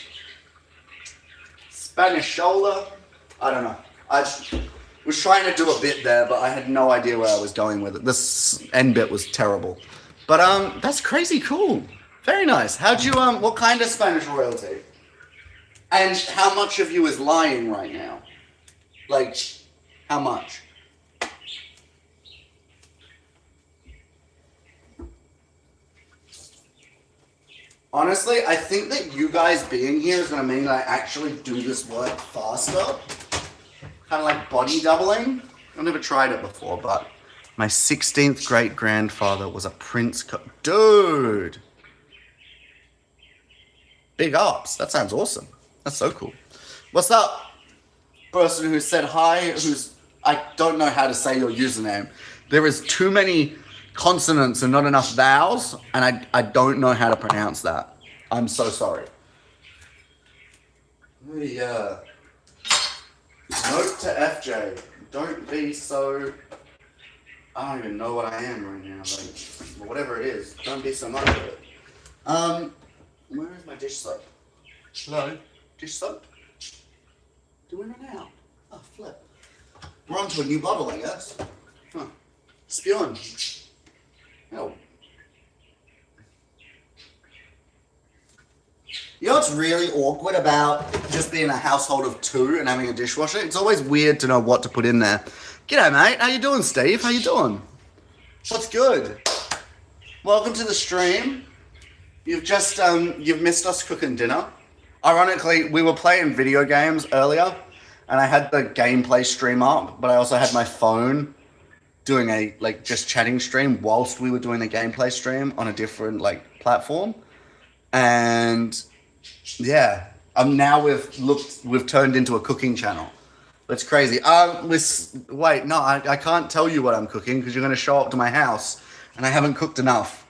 Speaker 1: Spanish shoulder. I don't know. I was trying to do a bit there, but I had no idea where I was going with it. This end bit was terrible. But that's crazy cool. Very nice. How'd you what kind of Spanish royalty? And how much of you is lying right now? Like, how much? Honestly, I think that you guys being here is going to mean that I actually do this work faster. Kind of like body doubling. I've never tried it before, but my 16th great grandfather was a prince. Dude! Big ups. That sounds awesome. That's so cool. What's up, person who said hi, I don't know how to say your username. There is too many consonants and not enough vowels, and I don't know how to pronounce that. I'm so sorry. Yeah. Note to FJ. Don't be so... I don't even know what I am right now. Like, whatever it is, don't be so much of it. Where is my dish soap? Hello? Dish soap? Do we run out? Oh, flip. We're on to a new bottle, I guess. Huh. Spewing. Oh. You know what's really awkward about just being a household of two and having a dishwasher? It's always weird to know what to put in there. G'day, mate. How you doing, Steve? How you doing? What's good? Welcome to the stream. You've just, you've missed us cooking dinner. Ironically, we were playing video games earlier, and I had the gameplay stream up, but I also had my phone doing a, like, just chatting stream whilst we were doing the gameplay stream on a different, like, platform. And, yeah, now we've turned into a cooking channel. That's crazy. Wait, no, I can't tell you what I'm cooking because you're going to show up to my house, and I haven't cooked enough.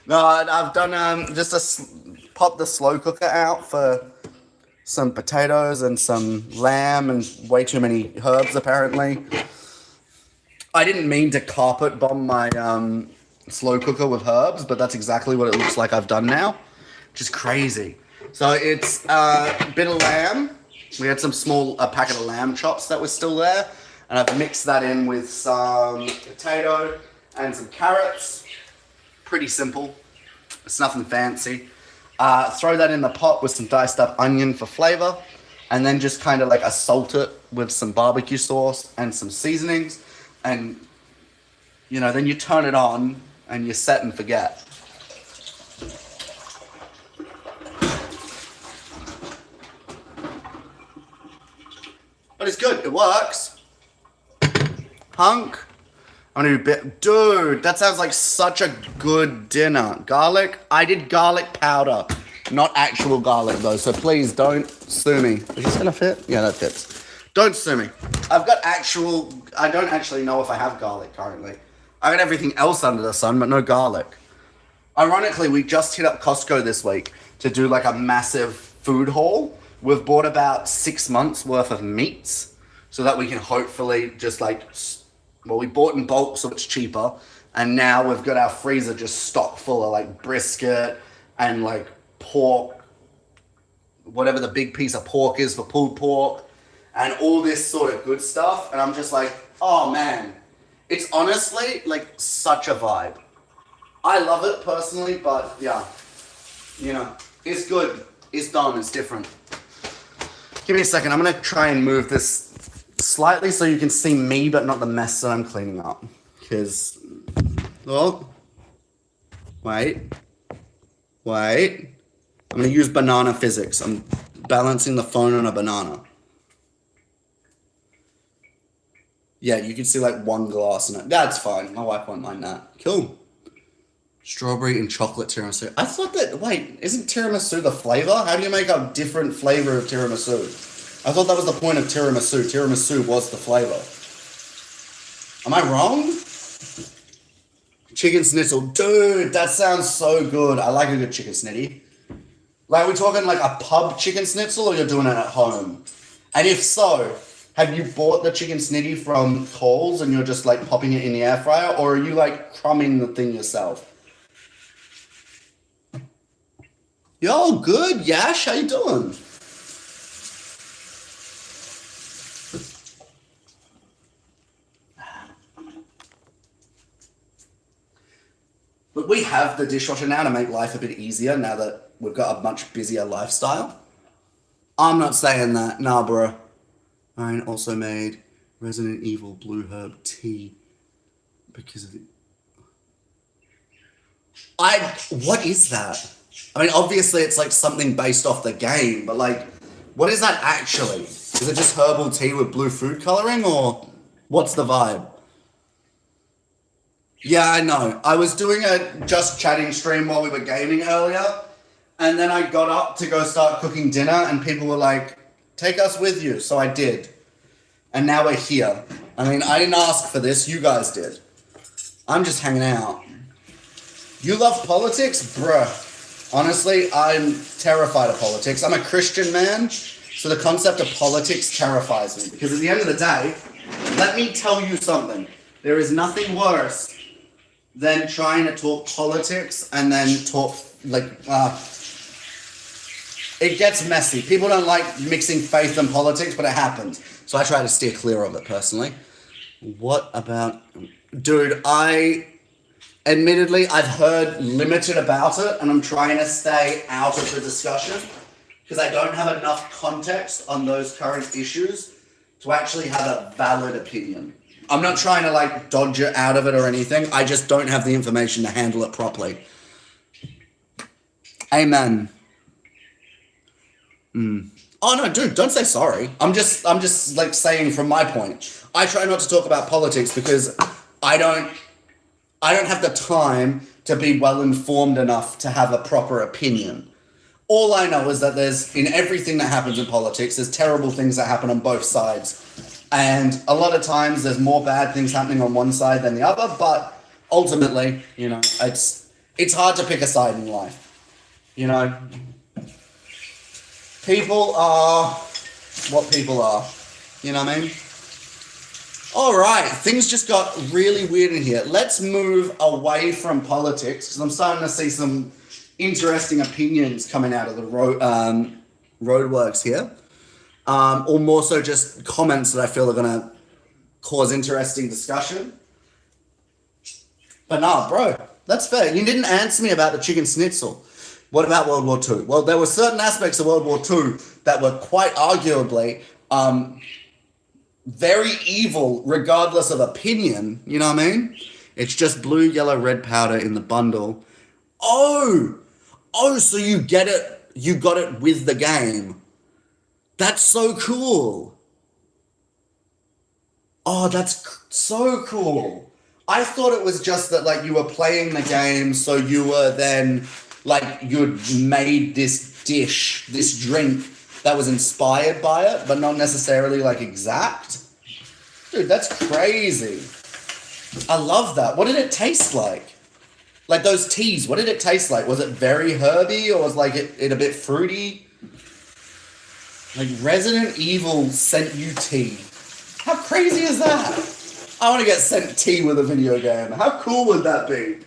Speaker 1: No, I've done pop the slow cooker out for some potatoes and some lamb and way too many herbs apparently. I didn't mean to carpet bomb my slow cooker with herbs, but that's exactly what it looks like I've done now, which is crazy. So it's a bit of lamb. We had some a packet of lamb chops that was still there, and I've mixed that in with some potato and some carrots. Pretty simple. It's nothing fancy. Throw that in the pot with some diced up onion for flavor, and then just kind of like assault it with some barbecue sauce and some seasonings, and you know, then you turn it on and you set and forget. But it's good. It works. Hunk. I'm gonna do dude, that sounds like such a good dinner. Garlic? I did garlic powder, not actual garlic though, so please don't sue me. Is this gonna fit? Yeah, that fits. Don't sue me. I don't actually know if I have garlic currently. I got everything else under the sun, but no garlic. Ironically, we just hit up Costco this week to do like a massive food haul. We've bought about 6 months worth of meats so that we can hopefully just like, well, we bought in bulk so it's cheaper, and now we've got our freezer just stocked full of like brisket and like pork, whatever the big piece of pork is for pulled pork, and all this sort of good stuff. And I'm just like, oh man, it's honestly like such a vibe. I love it personally, but yeah, you know, it's good. It's done. It's different. Give me a second. I'm going to try and move this slightly so you can see me, but not the mess that I'm cleaning up. Because, oh, wait. I'm going to use banana physics. I'm balancing the phone on a banana. Yeah, you can see like one glass in it. That's fine. My wife won't mind that. Cool. Strawberry and chocolate tiramisu. I thought that, wait, isn't tiramisu the flavor? How do you make a different flavor of tiramisu? I thought that was the point of tiramisu. Tiramisu was the flavor. Am I wrong? Chicken schnitzel. Dude, that sounds so good. I like a good chicken snitty. Like, are we talking like a pub chicken schnitzel, or you're doing it at home? And if so, have you bought the chicken snitty from Coles and you're just like popping it in the air fryer, or are you like crumbing the thing yourself? Yo, good, Yash. How you doing? But we have the dishwasher now to make life a bit easier now that we've got a much busier lifestyle. I'm not saying that. Nah, bro. Ryan also made Resident Evil Blue Herb tea because of it. What is that? I mean, obviously it's like something based off the game, but like, what is that actually? Is it just herbal tea with blue food coloring, or what's the vibe? Yeah, I know. I was doing a just chatting stream while we were gaming earlier, and then I got up to go start cooking dinner, and people were like, take us with you. So I did. And now we're here. I mean, I didn't ask for this, you guys did. I'm just hanging out. You love politics? Bruh. Honestly, I'm terrified of politics. I'm a Christian man, so the concept of politics terrifies me. Because at the end of the day, let me tell you something. There is nothing worse than trying to talk politics and then talk, like, it gets messy. People don't like mixing faith and politics, but it happens. So I try to steer clear of it personally. What about... Dude, admittedly, I've heard limited about it, and I'm trying to stay out of the discussion because I don't have enough context on those current issues to actually have a valid opinion. I'm not trying to like dodge it out of it or anything. I just don't have the information to handle it properly. Amen. Oh no, dude, don't say sorry. I'm just like saying from my point. I try not to talk about politics because I don't have the time to be well informed enough to have a proper opinion. All I know is that there's, in everything that happens in politics, there's terrible things that happen on both sides. And a lot of times there's more bad things happening on one side than the other, but ultimately, you know, it's hard to pick a side in life. You know, people are what people are. You know what I mean? All right, things just got really weird in here. Let's move away from politics because I'm starting to see some interesting opinions coming out of the roadworks here. Or more so just comments that I feel are going to cause interesting discussion. But nah, bro, that's fair. You didn't answer me about the chicken schnitzel. What about World War II? Well, there were certain aspects of World War II that were quite arguably very evil, regardless of opinion. You know what I mean? It's just blue, yellow, red powder in the bundle. Oh, so you get it. You got it with the game. That's so cool. Oh, that's so cool. I thought it was just that, like, you were playing the game, so you were then, like, you'd made this dish, this drink that was inspired by it, but not necessarily, like, exact. Dude, that's crazy. I love that. What did it taste like? Like, those teas, what did it taste like? Was it very herby, or was, like, it a bit fruity? Like, Resident Evil sent you tea. How crazy is that? I want to get sent tea with a video game. How cool would that be?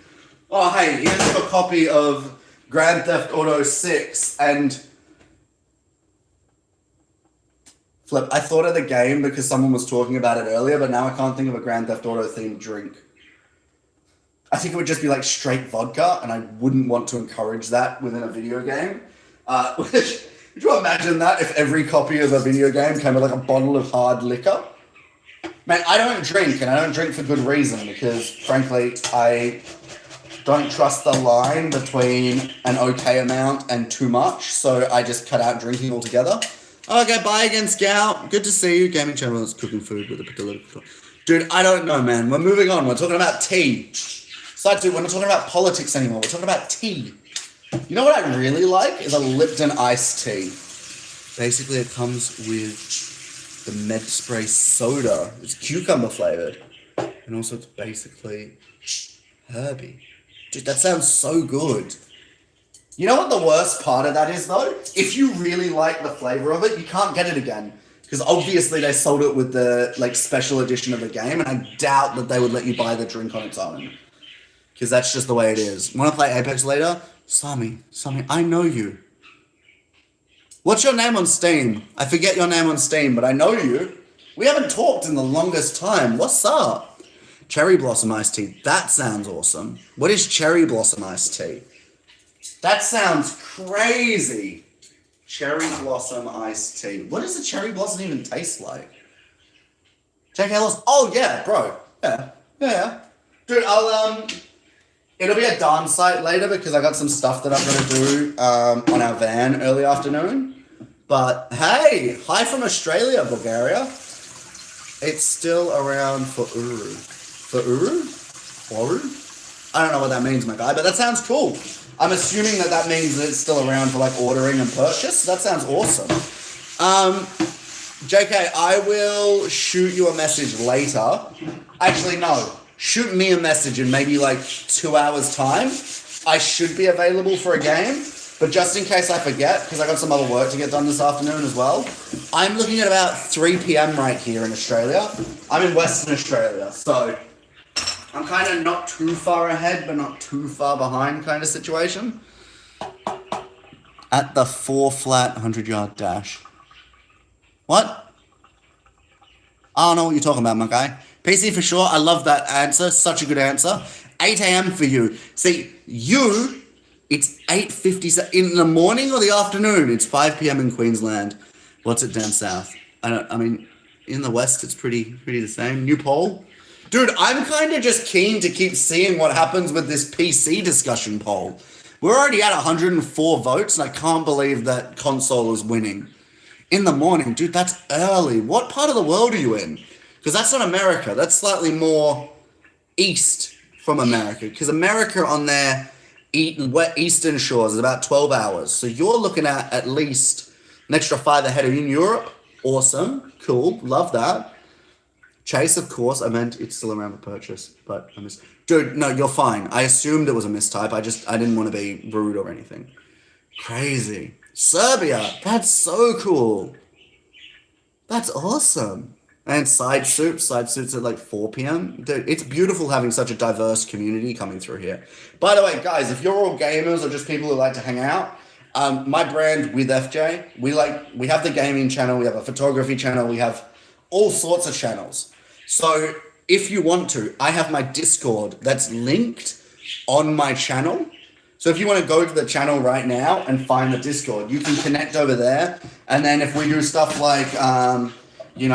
Speaker 1: Oh, hey, here's a copy of Grand Theft Auto 6, and... Flip, I thought of the game because someone was talking about it earlier, but now I can't think of a Grand Theft Auto themed drink. I think it would just be like straight vodka, and I wouldn't want to encourage that within a video game. Could you imagine that if every copy of a video game came with like a bottle of hard liquor? Man, I don't drink, and I don't drink for good reason, because frankly, I don't trust the line between an okay amount and too much, so I just cut out drinking altogether. Okay, bye again, Scout. Good to see you. Gaming channel is cooking food with a political... Dude, I don't know, man. We're moving on. We're talking about tea. Side two, we're not talking about politics anymore. We're talking about tea. You know what I really like? Is a Lipton iced tea. Basically, it comes with the med spray soda. It's cucumber flavored. And also, it's basically herby. Dude, that sounds so good. You know what the worst part of that is, though? If you really like the flavor of it, you can't get it again. Because obviously they sold it with the like special edition of the game, and I doubt that they would let you buy the drink on its own. Because that's just the way it is. Want to play Apex later? Sami, I know you. What's your name on Steam? I forget your name on Steam, but I know you. We haven't talked in the longest time. What's up? Cherry Blossom Iced Tea. That sounds awesome. What is Cherry Blossom Iced Tea? That sounds crazy. Cherry Blossom Iced Tea. What does a cherry blossom even taste like? JK Lost. Oh, yeah, bro. Yeah. Dude, it'll be a dance site later because I got some stuff that I'm going to do on our van early afternoon. But hey, hi from Australia, Bulgaria. It's still around for Uru. For Uru? Oru? I don't know what that means, my guy, but that sounds cool. I'm assuming that means that it's still around for like ordering and purchase. That sounds awesome. JK, I will shoot you a message later. Actually, no. Shoot me a message in maybe like 2 hours time. I should be available for a game, but just in case I forget, because I got some other work to get done this afternoon as well, I'm looking at about 3 p.m. right here in Australia. I'm in Western Australia, so I'm kind of not too far ahead, but not too far behind kind of situation. At the 4 flat 100-yard dash. What? I don't know what you're talking about, my guy. PC for sure. I love that answer. Such a good answer. 8 a.m. for you. See, it's 8:50 in the morning or the afternoon. It's 5 p.m. in Queensland. What's it down south? I mean, in the west, it's pretty the same. New poll. Dude, I'm kind of just keen to keep seeing what happens with this PC discussion poll. We're already at 104 votes, and I can't believe that console is winning. In the morning, dude, that's early. What part of the world are you in? Because that's not America. That's slightly more east from America. Because America on their eastern shores is about 12 hours. So you're looking at least an extra 5 ahead of you in Europe. Awesome. Cool. Love that. Chase, of course. I meant it's still around for purchase. But I missed. Dude, no, you're fine. I assumed it was a mistype. I didn't want to be rude or anything. Crazy. Serbia. That's so cool. That's awesome. And side suits at like 4 p.m. Dude, it's beautiful having such a diverse community coming through here. By the way, guys, if you're all gamers or just people who like to hang out, my brand with FJ, we have the gaming channel, we have a photography channel, we have all sorts of channels. So if you want to, I have my Discord that's linked on my channel. So if you want to go to the channel right now and find the Discord, you can connect over there. And then if we do stuff like,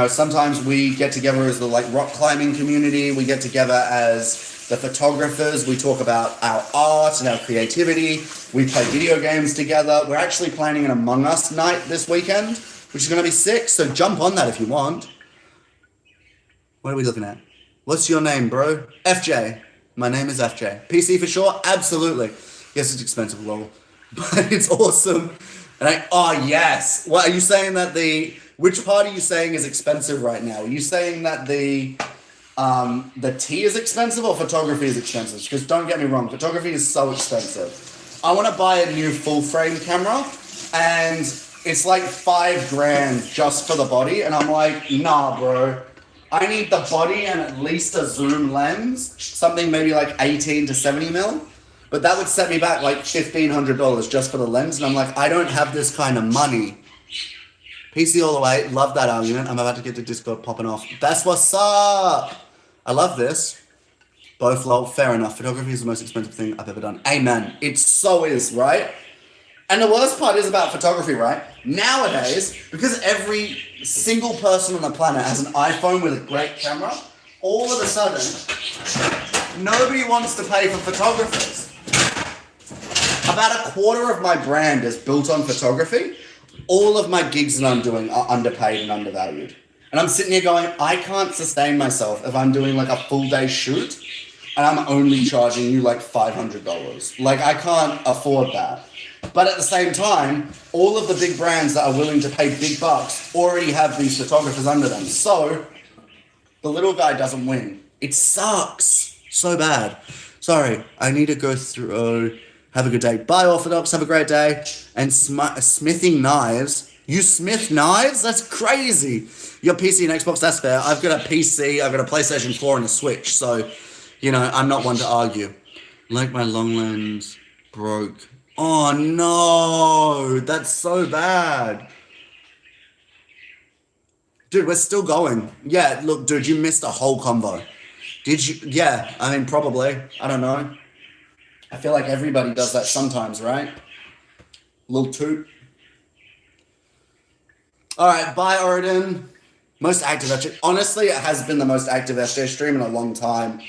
Speaker 1: sometimes we get together as the like rock climbing community. We get together as the photographers. We talk about our art and our creativity. We play video games together. We're actually planning an Among Us night this weekend, which is going to be sick. So jump on that if you want. What are we looking at? What's your name, bro? FJ. My name is FJ. PC for sure? Absolutely. Yes, it's expensive, lol. But it's awesome. And yes. What are you saying that which part are you saying is expensive right now? Are you saying that the tea is expensive or photography is expensive? Because don't get me wrong, photography is so expensive. I want to buy a new full frame camera and it's like $5,000 just for the body. And I'm like, nah, bro. I need the body and at least a zoom lens, something maybe like 18 to 70 mil. But that would set me back like $1,500 just for the lens. And I'm like, I don't have this kind of money. PC all the way. Love that argument. I'm about to get the Discord popping off. That's what's up. I love this. Both lol. Fair enough. Photography is the most expensive thing I've ever done. Amen. It so is, right? And the worst part is about photography, right? Nowadays, because every single person on the planet has an iPhone with a great camera, all of a sudden, nobody wants to pay for photographers. About a quarter of my brand is built on photography. All of my gigs that I'm doing are underpaid and undervalued. And I'm sitting here going, I can't sustain myself if I'm doing like a full day shoot and I'm only charging you like $500. Like I can't afford that. But at the same time, all of the big brands that are willing to pay big bucks already have these photographers under them. So the little guy doesn't win. It sucks so bad. Sorry, I need to go through. Have a good day. Bye, Orthodox. Have a great day. And smithing knives. You smith knives? That's crazy. Your PC and Xbox, that's fair. I've got a PC, I've got a PlayStation 4 and a Switch. So, I'm not one to argue. Like my long lens broke Oh no, that's so bad. Dude, we're still going. Yeah, look, dude, you missed a whole combo. Did you? Yeah, I mean, probably. I don't know. I feel like everybody does that sometimes, right? Little toot. All right, bye, Odin. Most active FJ. Honestly, it has been the most active FJ stream in a long time.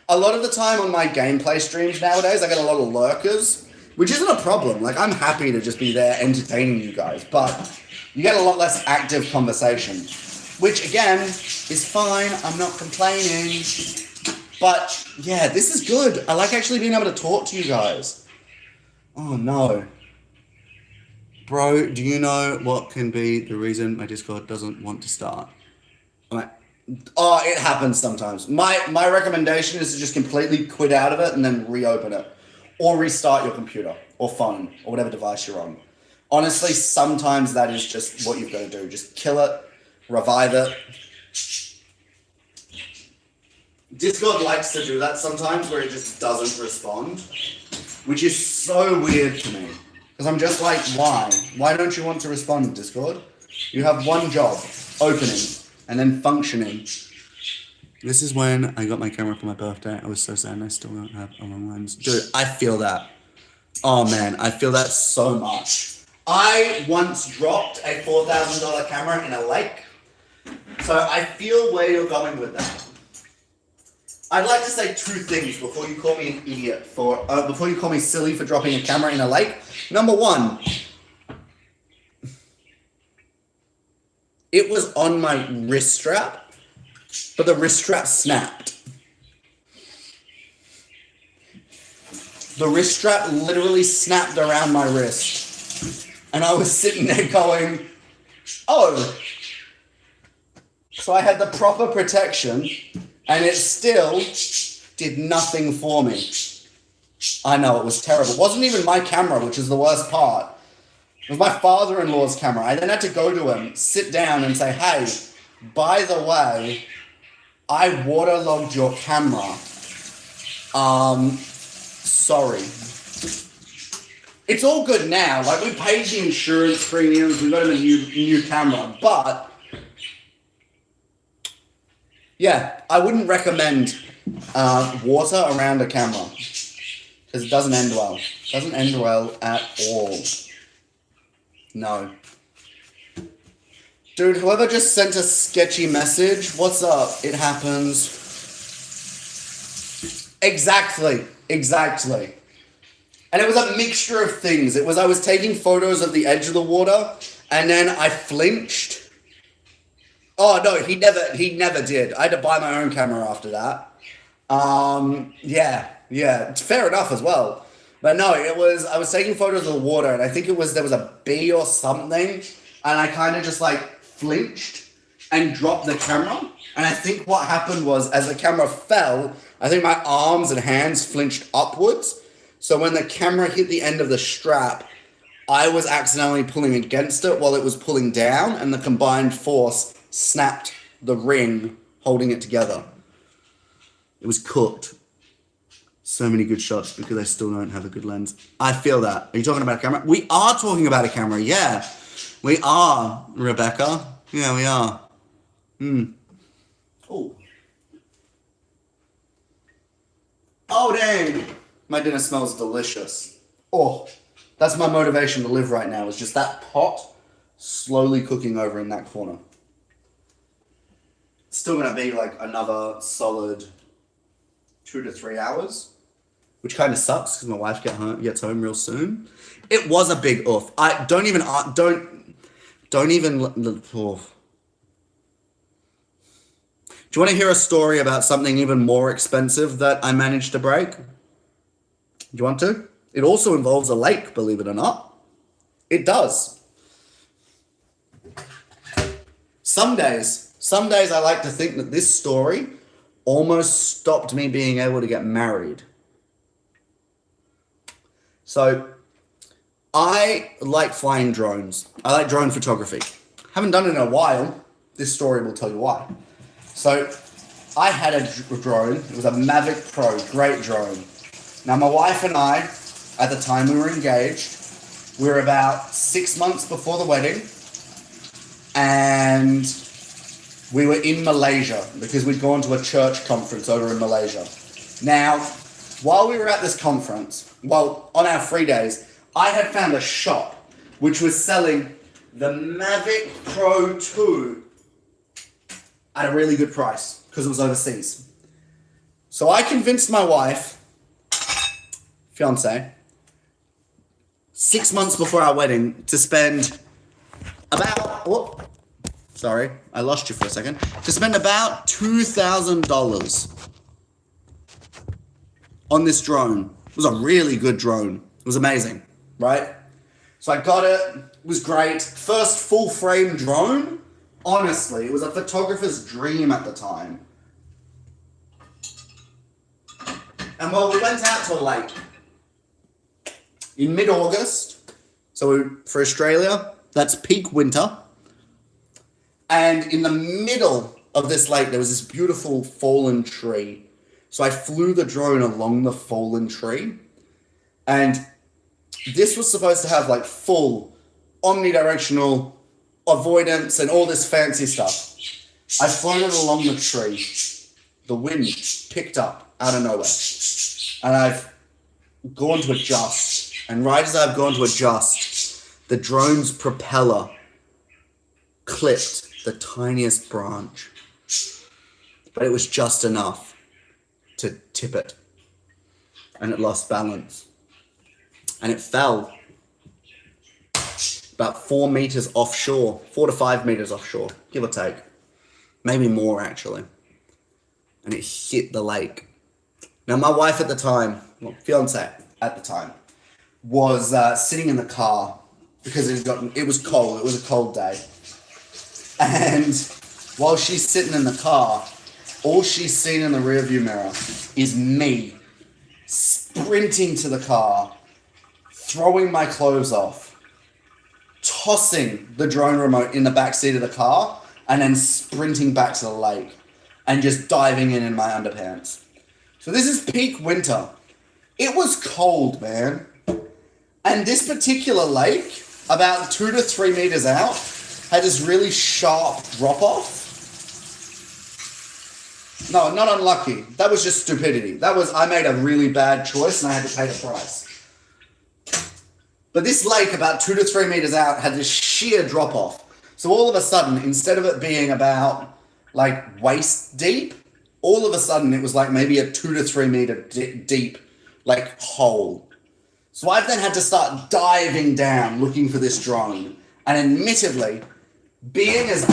Speaker 1: A lot of the time on my gameplay streams nowadays, I get a lot of lurkers, which isn't a problem. Like, I'm happy to just be there entertaining you guys, but you get a lot less active conversation, which again is fine. I'm not complaining. But yeah, this is good. I like actually being able to talk to you guys. Oh no. Bro, do you know what can be the reason my Discord doesn't want to start? I'm like, oh, it happens sometimes. My recommendation is to just completely quit out of it and then reopen it. Or restart your computer or phone or whatever device you're on. Honestly, sometimes that is just what you've got to do. Just kill it, revive it. Discord likes to do that sometimes where it just doesn't respond, which is so weird to me. Because I'm just like, why? Why don't you want to respond, Discord? You have one job, opening, and then functioning. This is when I got my camera for my birthday. I was so sad and I still don't have a long lens. Dude, I feel that. Oh man, I feel that so much. I once dropped a $4,000 camera in a lake. So I feel where you're going with that. I'd like to say two things before you call me an idiot before you call me silly for dropping a camera in a lake. Number one, it was on my wrist strap, but the wrist strap snapped. The wrist strap literally snapped around my wrist. And I was sitting there going, oh. So I had the proper protection, and it still did nothing for me. I know, it was terrible. It wasn't even my camera, which is the worst part. It was my father-in-law's camera. I then had to go to him, sit down and say, hey, by the way, I waterlogged your camera. Sorry. It's all good now. Like, we paid the insurance premiums. We got him a new camera. But, yeah, I wouldn't recommend water around a camera. Because it doesn't end well. It doesn't end well at all. No. Dude, whoever just sent a sketchy message, what's up? It happens. Exactly. And it was a mixture of things. It was I was taking photos of the edge of the water, and then I flinched. Oh no, he never did. I had to buy my own camera after that. Yeah, it's fair enough as well. But no, I was taking photos of the water, and I think there was a bee or something, and I kind of just like flinched and dropped the camera. And I think what happened was, as the camera fell, I think my arms and hands flinched upwards. So when the camera hit the end of the strap, I was accidentally pulling against it while it was pulling down, and the combined force snapped the ring holding it together. It was cooked. So many good shots because I still don't have a good lens. I feel that. Are you talking about a camera? We are talking about a camera, yeah. We are, Rebecca. Yeah, we are. Oh, dang. My dinner smells delicious. Oh, that's my motivation to live right now, is just that pot slowly cooking over in that corner. It's still going to be like another solid 2 to 3 hours, which kind of sucks because my wife gets home real soon. It was a big oof. Don't even. Oh. Do you want to hear a story about something even more expensive that I managed to break? Do you want to? It also involves a lake, believe it or not. It does. Some days I like to think that this story almost stopped me being able to get married. So, I like flying drones. I like drone photography. Haven't done it in a while. This story will tell you why. So, I had a drone. It was a Mavic Pro, great drone. Now, my wife and I at the time we were engaged. We were about 6 months before the wedding, and we were in Malaysia because we'd gone to a church conference over in Malaysia. Now, while we were at this conference, on our free days, I had found a shop which was selling the Mavic Pro 2 at a really good price because it was overseas. So I convinced my wife, fiance, 6 months before our wedding to spend about, sorry, I lost you for a second, to spend about $2,000 on this drone. It was a really good drone. It was amazing, right? So I got it. It was great. First full frame drone. Honestly, it was a photographer's dream at the time. And well, we went out to a lake in mid-August. So for Australia, that's peak winter. And in the middle of this lake, there was this beautiful fallen tree. So I flew the drone along the fallen tree. And this was supposed to have like full omnidirectional avoidance and all this fancy stuff. I flown it along the tree. The wind picked up out of nowhere. And I've gone to adjust. And right as I've gone to adjust, the drone's propeller clipped the tiniest branch. But it was just enough to tip it. And it lost balance. And it fell about 4 meters offshore, 4 to 5 meters offshore, give or take. Maybe more, actually. And it hit the lake. Now, my wife at the time, well, fiance at the time, was sitting in the car because it was cold. It was a cold day. And while she's sitting in the car, all she's seen in the rearview mirror is me sprinting to the car, throwing my clothes off, tossing the drone remote in the back seat of the car, and then sprinting back to the lake and just diving in my underpants. So this is peak winter. It was cold, man. And this particular lake, about 2 to 3 meters out, had this really sharp drop off. No, not unlucky. That was just stupidity. I made a really bad choice and I had to pay the price. But this lake, about 2 to 3 meters out, had this sheer drop off. So all of a sudden, instead of it being about like waist deep, all of a sudden it was like maybe a 2 to 3 meter deep like hole. So I've then had to start diving down looking for this drone. And admittedly, being as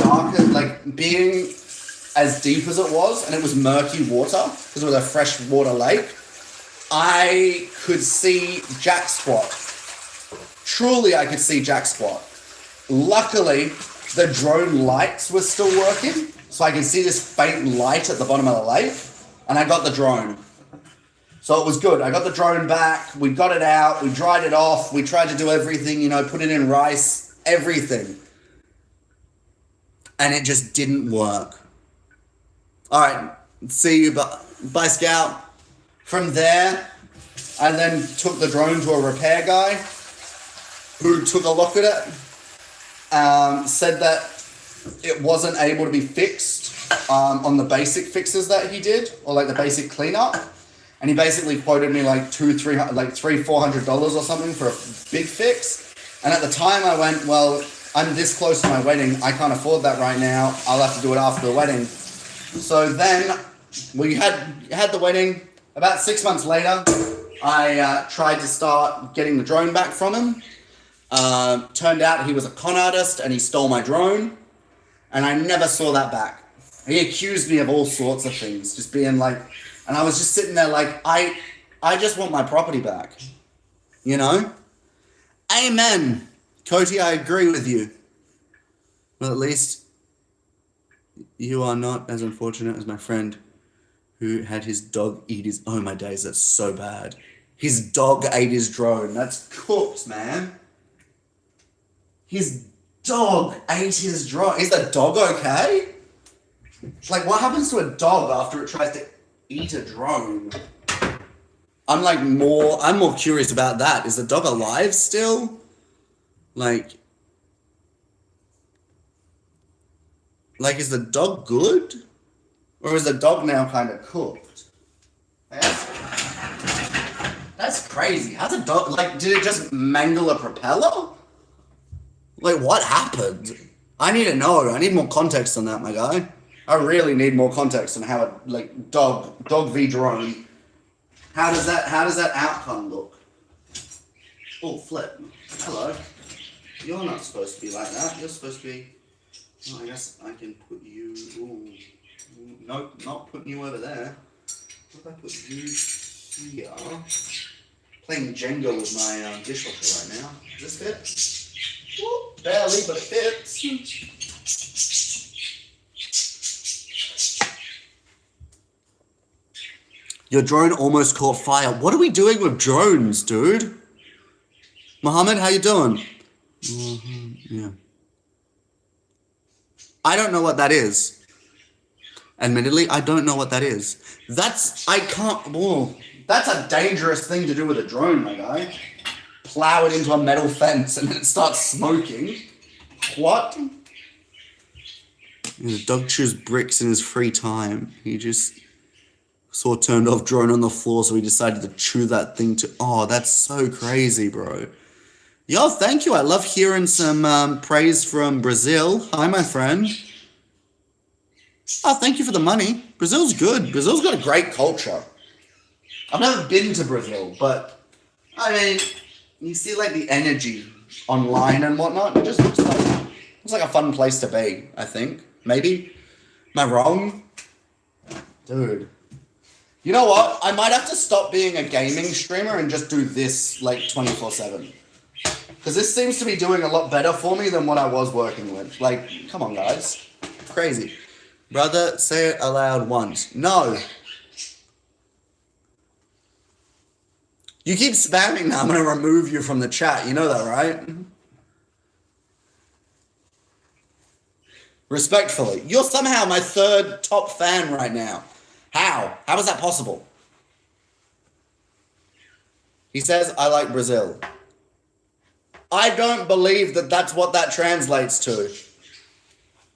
Speaker 1: deep as it was, and it was murky water because it was a freshwater lake, I could see jack squat. Truly, I could see jack squat. Luckily, the drone lights were still working, so I could see this faint light at the bottom of the lake, and I got the drone. So it was good. I got the drone back, we got it out, we dried it off, we tried to do everything, put it in rice, everything. And it just didn't work. All right, see you, bye Scout. From there, I then took the drone to a repair guy who took a look at it, said that it wasn't able to be fixed on the basic fixes that he did, or like the basic cleanup. And he basically quoted me like $400 or something for a big fix. And at the time I went, well, I'm this close to my wedding. I can't afford that right now. I'll have to do it after the wedding. So then we had the wedding. About 6 months later, I tried to start getting the drone back from him. Turned out he was a con artist and he stole my drone. And I never saw that back. He accused me of all sorts of things, just being like, and I was just sitting there like, I just want my property back. Amen. Cody, I agree with you. Well, at least you are not as unfortunate as my friend who had his dog eat his... Oh, my days, that's so bad. His dog ate his drone. That's cooked, man. His dog ate his drone. Is the dog okay? Like, what happens to a dog after it tries to eat a drone?
Speaker 2: I'm more curious about that. Is the dog alive still? Like, is the dog good? Or is the dog now kind of cooked? That's crazy. How's a dog, like, did it just mangle a propeller? Like, what happened? I need to know. I need more context on that, my guy. I really need more context on how a, like, dog v drone. How does that outcome look? Oh, flip. Hello. You're not supposed to be like that. You're supposed to be... Oh, I guess I can put you... Ooh. Nope, not putting you over there. What if I put you here? Playing Jenga with my dishwasher right now. Does this fit? Whoop, barely, but it fits. Your drone almost caught fire. What are we doing with drones, dude? Mohammed, how you doing? Yeah. I don't know what that is. Admittedly, I don't know what that is. That's a dangerous thing to do with a drone, my guy. Plow it into a metal fence and then it starts smoking. What? The dog chews bricks in his free time. He just saw a turned off drone on the floor, so he decided to chew that thing to... Oh, that's so crazy, bro. Yo, thank you. I love hearing some praise from Brazil. Hi, my friend. Oh, thank you for the money. Brazil's good. Brazil's got a great culture. I've never been to Brazil, but I mean, you see like the energy online and whatnot. It just looks like a fun place to be, I think. Maybe. Am I wrong? Dude. You know what? I might have to stop being a gaming streamer and just do this like 24/7. Because this seems to be doing a lot better for me than what I was working with. Like, come on, guys. Crazy. Brother, say it aloud once. No. You keep spamming now. I'm going to remove you from the chat. You know that, right? Respectfully. You're somehow my third top fan right now. How? How is that possible? He says, I like Brazil. I don't believe that that's what that translates to.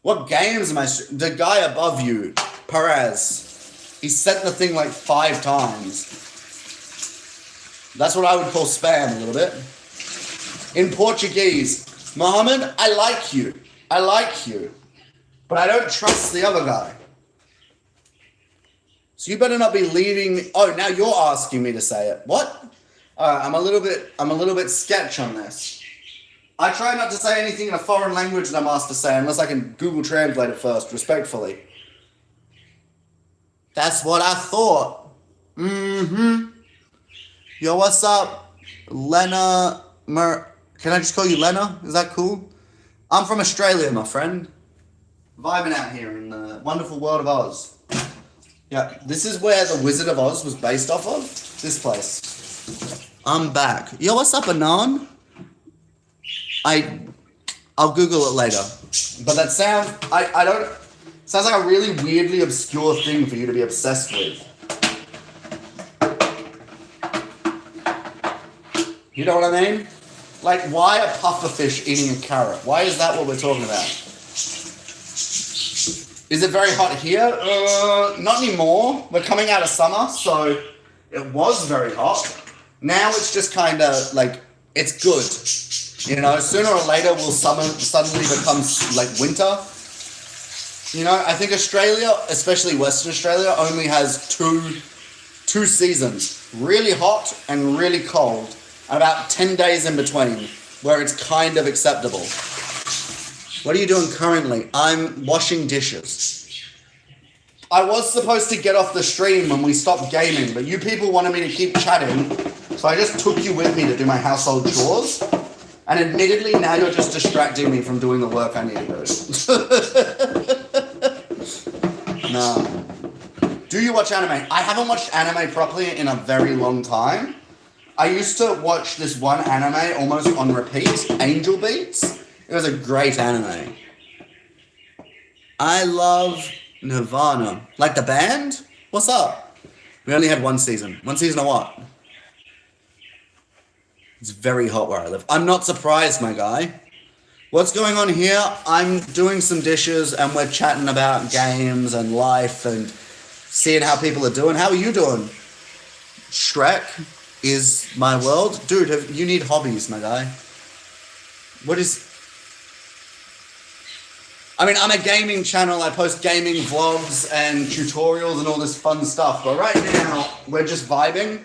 Speaker 2: What games am I... The guy above you, Perez, he sent the thing like 5 times. That's what I would call spam a little bit. In Portuguese, Mohammed, I like you. I like you. But I don't trust the other guy. So you better not be leaving me... Oh, now you're asking me to say it. What? I'm a little bit sketch on this. I try not to say anything in a foreign language that I'm asked to say unless I can Google Translate it first, respectfully. That's what I thought. Mm-hmm. Yo, what's up? Lena... Can I just call you Lena? Is that cool? I'm from Australia, my friend. Vibing out here in the wonderful world of Oz. Yeah, this is where the Wizard of Oz was based off of. This place. I'm back. Yo, what's up, Anon? I'll Google it later. But that sounds... Sounds like a really weirdly obscure thing for you to be obsessed with. You know what I mean? Like, why a pufferfish eating a carrot? Why is that what we're talking about? Is it very hot here? Not anymore. We're coming out of summer, so it was very hot. Now it's just kind of like, it's good. You know, sooner or later will summer suddenly become like winter. You know, I think Australia, especially Western Australia, only has two seasons. Really hot and really cold. And about 10 days in between, where it's kind of acceptable. What are you doing currently? I'm washing dishes. I was supposed to get off the stream when we stopped gaming, but you people wanted me to keep chatting, so I just took you with me to do my household chores. And admittedly, now you're just distracting me from doing the work I need to do. No. Do you watch anime? I haven't watched anime properly in a very long time. I used to watch this one anime almost on repeat, Angel Beats. It was a great anime. I love Nirvana. Like the band? What's up? We only had one season. One season of what?
Speaker 1: It's very hot where I live. I'm not surprised, my guy. What's going on here? I'm doing some dishes and we're chatting about games and life and seeing how people are doing. How are you doing? Shrek is my world. Dude, you need hobbies, my guy. What is... I mean, I'm a gaming channel. I post gaming vlogs and tutorials and all this fun stuff. But right now, we're just vibing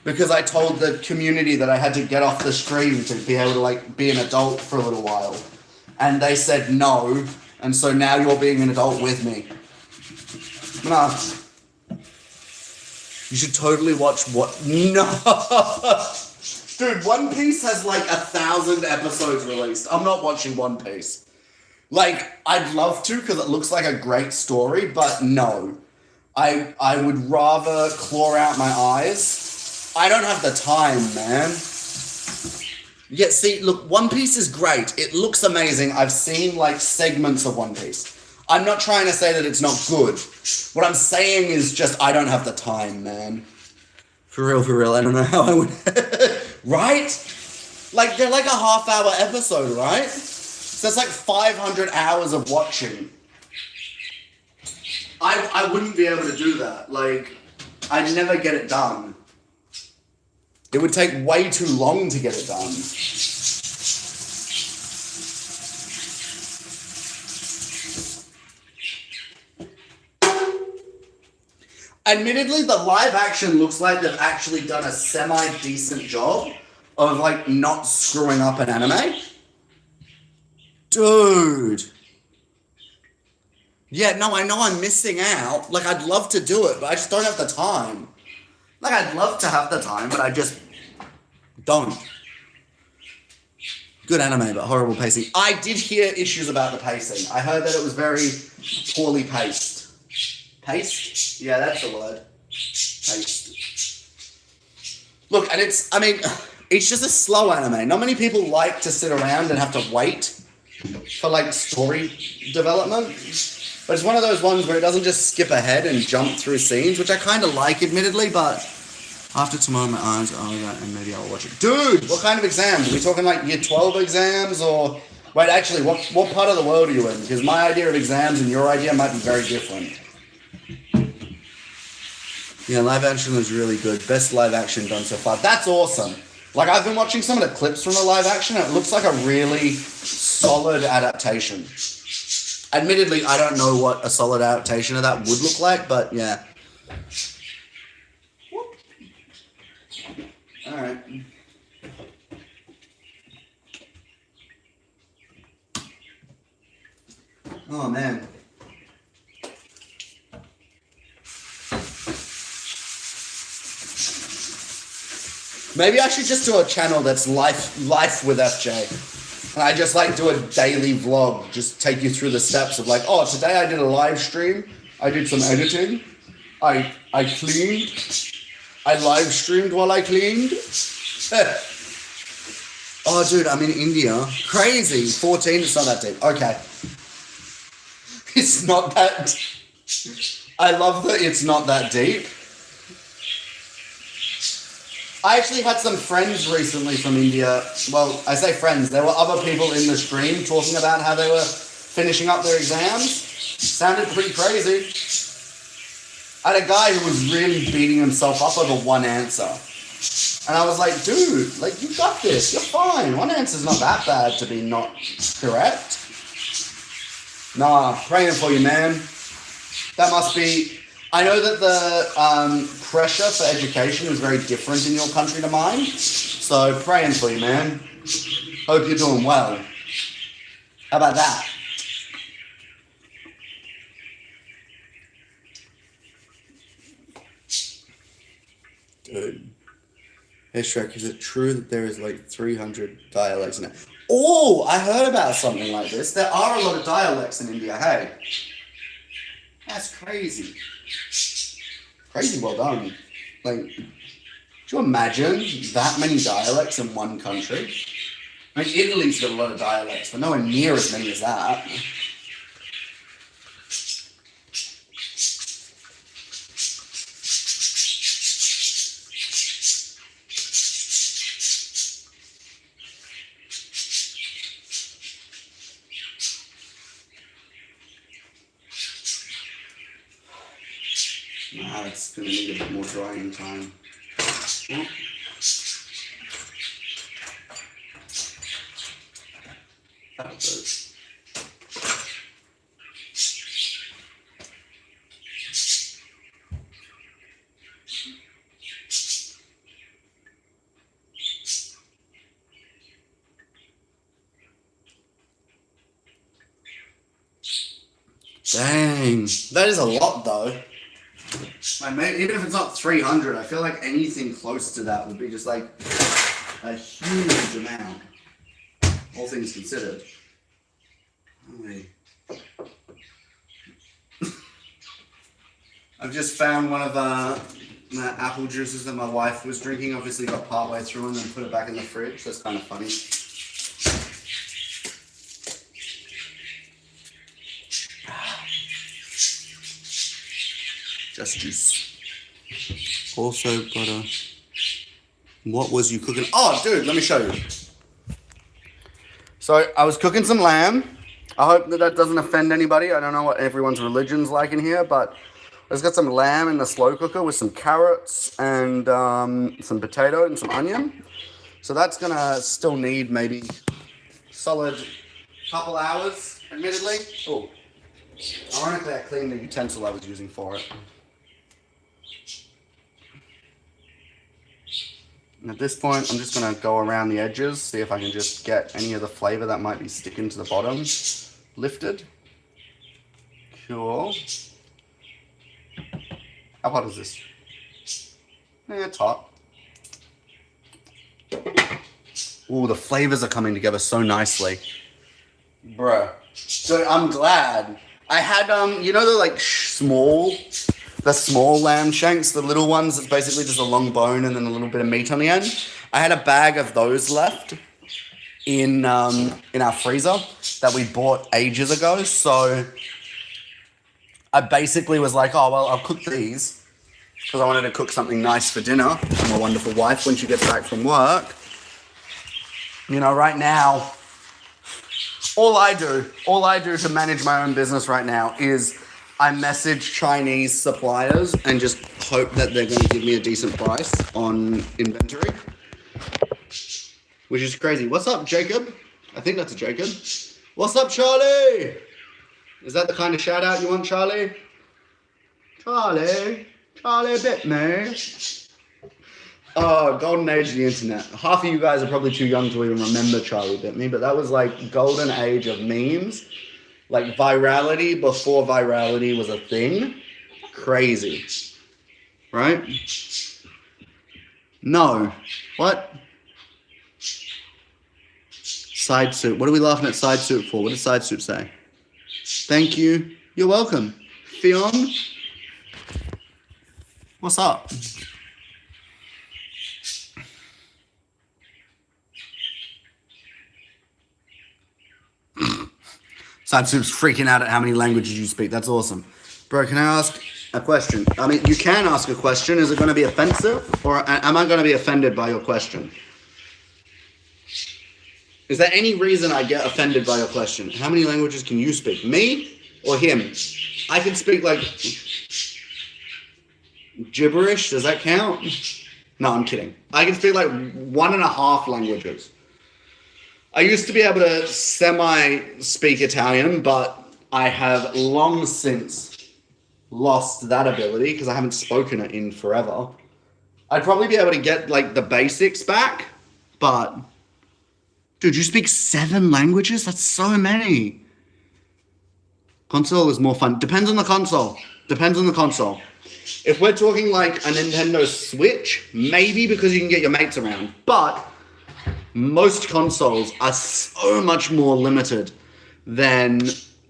Speaker 1: because I told the community that I had to get off the stream to be able to, like, be an adult for a little while. And they said no. And so now you're being an adult with me. Nah. You should totally watch what... No! Dude, One Piece has like 1,000 episodes released. I'm not watching One Piece. Like, I'd love to because it looks like a great story, but no. I would rather claw out my eyes. I don't have the time, man. Yeah, see, look, One Piece is great. It looks amazing. I've seen, like, segments of One Piece. I'm not trying to say that it's not good. What I'm saying is just I don't have the time, man. For real, I don't know how I would... Right? Like, they're like a half-hour episode, right? So that's like 500 hours of watching. I wouldn't be able to do that. Like, I'd never get it done. It would take way too long to get it done. Admittedly, the live action looks like they've actually done a semi-decent job of, like, not screwing up an anime. Dude. Yeah, no, I know I'm missing out. Like, I'd love to do it, but I just don't have the time. Like, I'd love to have the time, but I just don't. Good anime, but horrible pacing. I did hear issues about the pacing. I heard that it was very poorly paced. Paced? Yeah, that's the word. Paced. Look, and it's just a slow anime. Not many people like to sit around and have to wait for, like, story development. But it's one of those ones where it doesn't just skip ahead and jump through scenes, which I kind of like, admittedly, but after tomorrow my eyes are that, and maybe I'll watch it. Dude, what kind of exams? Are we talking, like, year 12 exams, or... Wait, actually, what part of the world are you in? Because my idea of exams and your idea might be very different. Yeah, live action was really good. Best live action done so far. That's awesome. Like, I've been watching some of the clips from the live action, and it looks like a really solid adaptation. Admittedly, I don't know what a solid adaptation of that would look like, but yeah. Alright. Oh, man. Maybe I should just do a channel that's life with FJ. And I just, like, do a daily vlog, just take you through the steps of, like, oh, today I did a live stream, I did some editing, I cleaned, I live streamed while I cleaned. Oh, dude, I'm in India. Crazy. 14, it's not that deep. Okay. It's not that... I love that it's not that deep. I actually had some friends recently from India. Well, I say friends. There were other people in the stream talking about how they were finishing up their exams. Sounded pretty crazy. I had a guy who was really beating himself up over one answer. And I was like, dude, like, you got this. You're fine. One answer's not that bad to be not correct. Nah, praying for you, man. That must be... I know that the pressure for education is very different in your country to mine. So, praying for you, man. Hope you're doing well. How about that? Dude. Hey, Shrek, is it true that there is like 300 dialects in it? Oh, I heard about something like this. There are a lot of dialects in India, hey. That's crazy. Crazy well done. Like, do you imagine that many dialects in one country? I mean, Italy's got a lot of dialects, but nowhere near as many as that. Nah, it's gonna need a bit more drying time. Oh. That'll do. Dang, that is a lot though. Like, even if it's not 300, I feel like anything close to that would be just like a huge amount, all things considered. Holy. I've just found one of the apple juices that my wife was drinking. Obviously got partway through and then put it back in the fridge. That's kind of funny. Just juice. Also butter. What was you cooking? Oh, dude, let me show you. So I was cooking some lamb. I hope that doesn't offend anybody. I don't know what everyone's religion's like in here, but I just got some lamb in the slow cooker with some carrots and some potato and some onion. So that's gonna still need maybe solid couple hours, admittedly. Oh, ironically, I cleaned the utensil I was using for it. And at this point, I'm just going to go around the edges, see if I can just get any of the flavor that might be sticking to the bottom lifted. Cool. How hot is this? Yeah, it's hot. Ooh, the flavors are coming together so nicely. Bruh. So I'm glad. I had, you know the like the small lamb shanks, the little ones, it's basically just a long bone and then a little bit of meat on the end. I had a bag of those left in our freezer that we bought ages ago. So I basically was like, oh, well, I'll cook these because I wanted to cook something nice for dinner for my wonderful wife when she gets back from work. You know, right now, all I do to manage my own business right now is I message Chinese suppliers and just hope that they're going to give me a decent price on inventory, which is crazy. What's up, Jacob? I think that's a Jacob. What's up, Charlie? Is that the kind of shout out you want, Charlie? Charlie bit me. Oh, golden age of the internet. Half of you guys are probably too young to even remember Charlie bit me, but that was like golden age of memes. Like virality before virality was a thing. Crazy. Right? No. What? Side soup. What are we laughing at side soup for? What did side soup say? Thank you. You're welcome. Fionn? What's up? Side Soup's freaking out at how many languages you speak. That's awesome. Bro, can I ask a question? I mean, you can ask a question. Is it going to be offensive? Or am I going to be offended by your question? Is there any reason I get offended by your question? How many languages can you speak? Me or him? I can speak like gibberish. Does that count? No, I'm kidding. I can speak like 1.5 languages. I used to be able to semi-speak Italian, but I have long since lost that ability because I haven't spoken it in forever. I'd probably be able to get like the basics back, but dude, you speak 7 languages? That's so many. Console is more fun. Depends on the console. If we're talking like a Nintendo Switch, maybe because you can get your mates around, but most consoles are so much more limited than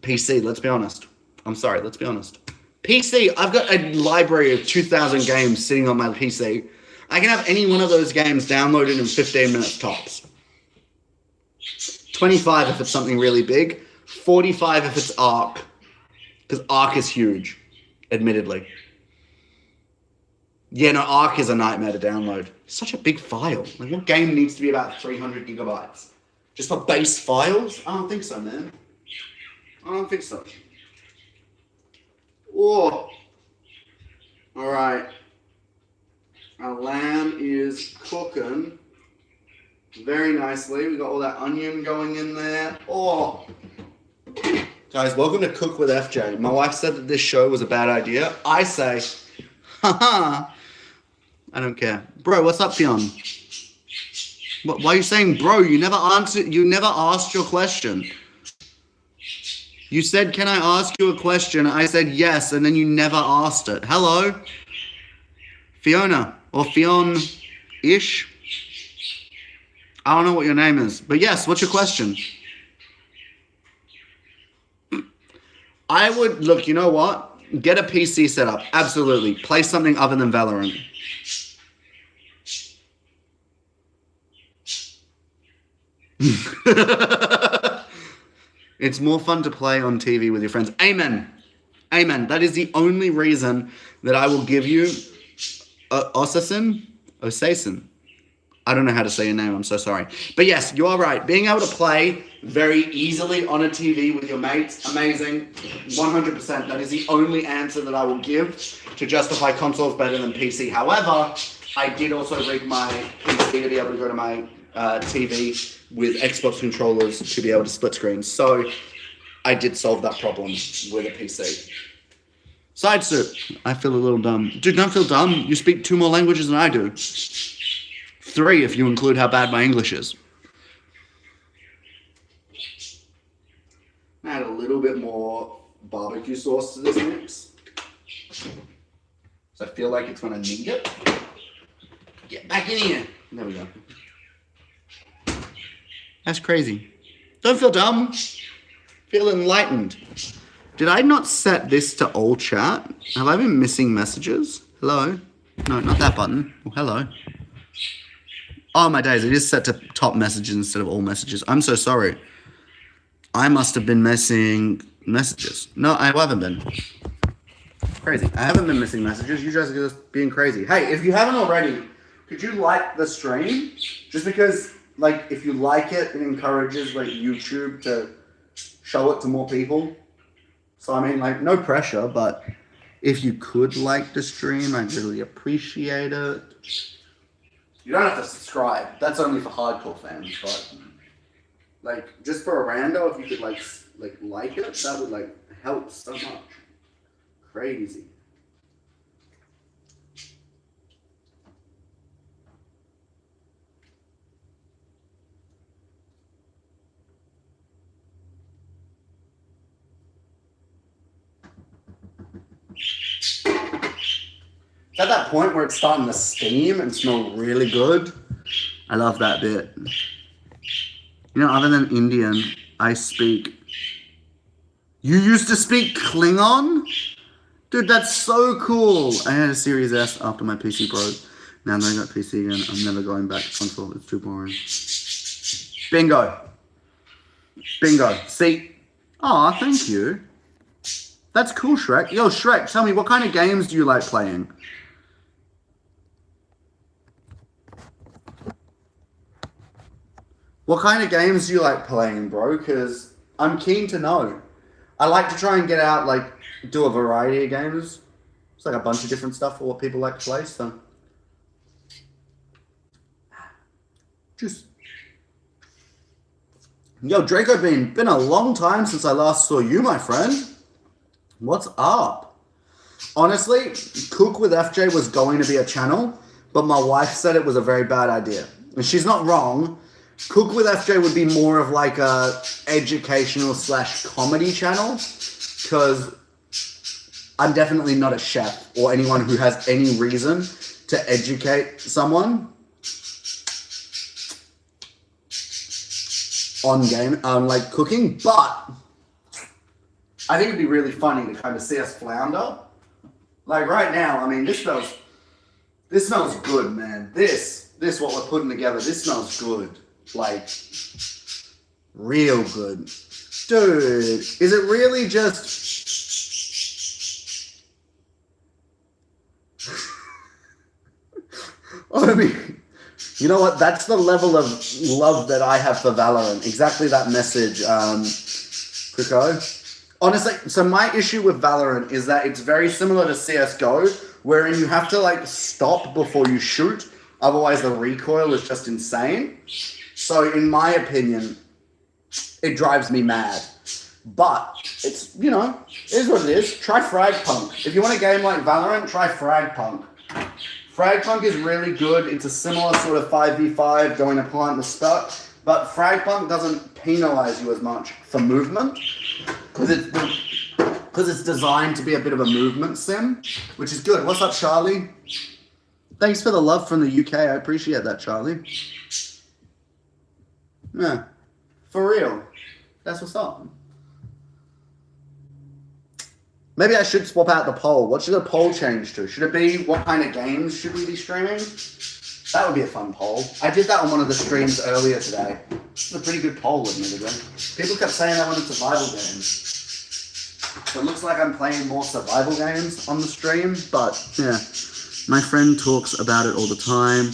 Speaker 1: PC, let's be honest. I'm sorry, let's be honest. PC, I've got a library of 2,000 games sitting on my PC. I can have any one of those games downloaded in 15 minutes tops. 25 if it's something really big. 45 if it's Ark. Because Ark is huge, admittedly. Yeah, no, Ark is a nightmare to download. It's such a big file. Like, what game needs to be about 300 gigabytes? Just for base files? I don't think so, man. I don't think so. Oh. All right. Our lamb is cooking very nicely. We got all that onion going in there. Oh, guys, welcome to Cook with FJ. My wife said that this show was a bad idea. I say, haha. I don't care, bro. What's up, Fionn? Why are you saying, bro? You never answered. You never asked your question. You said, "Can I ask you a question?" I said yes, and then you never asked it. Hello, Fiona or Fionn-ish. I don't know what your name is, but yes, what's your question? I would, look, you know what? Get a PC set up. Absolutely. Play something other than Valorant. It's more fun to play on TV with your friends. Amen. Amen. That is the only reason that I will give you Osasin. I don't know how to say your name. I'm so sorry. But yes, you are right. Being able to play very easily on a TV with your mates, amazing. 100%. That is the only answer that I will give to justify consoles better than PC. However, I did also rig my PC to be able to go to my TV with Xbox controllers to be able to split screens. So I did solve that problem with a PC. Side soup. I feel a little dumb. Dude, don't feel dumb. You speak 2 more languages than I do. 3 if you include how bad my English is. Add a little bit more barbecue sauce to this mix. So I feel like it's going to need it. Get back in here. There we go. That's crazy. Don't feel dumb. Feel enlightened. Did I not set this to all chat? Have I been missing messages? Hello? No, not that button. Oh, hello. Oh, my days. It is set to top messages instead of all messages. I'm so sorry. I must have been missing messages. No, I haven't been. Crazy. I haven't been missing messages. You guys are just being crazy. Hey, if you haven't already, could you like the stream? Just because, like, if you like it, it encourages, like, YouTube to show it to more people. So, I mean, like, no pressure, but if you could like the stream, I'd really appreciate it. You don't have to subscribe. That's only for hardcore fans, but, like, just for a rando, if you could, like it, that would, like, help so much. Crazy. It's at that point where it's starting to steam and smell really good. I love that bit. You know, other than Indian, I speak... You used to speak Klingon? Dude, that's so cool. I had a Series S after my PC broke. Now that I got PC again, I'm never going back to console. It's too boring. Bingo. Bingo. See? Aw, thank you. That's cool, Shrek. Yo, Shrek, tell me, what kind of games do you like playing? What kind of games do you like playing, bro? Because I'm keen to know. I like to try and get out, like, do a variety of games. It's like a bunch of different stuff for what people like to play, so. Just. Yo, Draco Bean, been a long time since I last saw you, my friend. What's up? Honestly, Cook with FJ was going to be a channel, but my wife said it was a very bad idea. And she's not wrong. Cook with FJ would be more of like a educational / comedy channel, because I'm definitely not a chef or anyone who has any reason to educate someone on like cooking, but I think it'd be really funny to kind of see us flounder. Like right now, I mean, this smells good, man. This what we're putting together, this smells good. Like, real good. Dude, is it really just... I mean, you know what? That's the level of love that I have for Valorant. Exactly that message, Kriko. Honestly, so my issue with Valorant is that it's very similar to CSGO, wherein you have to like stop before you shoot, otherwise the recoil is just insane. So in my opinion, it drives me mad. But it's, you know, it is what it is. Try Fragpunk. If you want a game like Valorant, try Fragpunk. Fragpunk is really good. It's a similar sort of 5v5 going to plant the spot, but Fragpunk doesn't penalize you as much for movement because it's designed to be a bit of a movement sim, which is good. What's up, Charlie? Thanks for the love from the UK. I appreciate that, Charlie. Yeah, for real. That's what's up. Maybe I should swap out the poll. What should the poll change to? Should it be what kind of games should we be streaming? That would be a fun poll. I did that on one of the streams earlier today. It's a pretty good poll, admittedly. People kept saying they wanted survival games. It looks like I'm playing more survival games on the stream, but yeah. My friend talks about it all the time,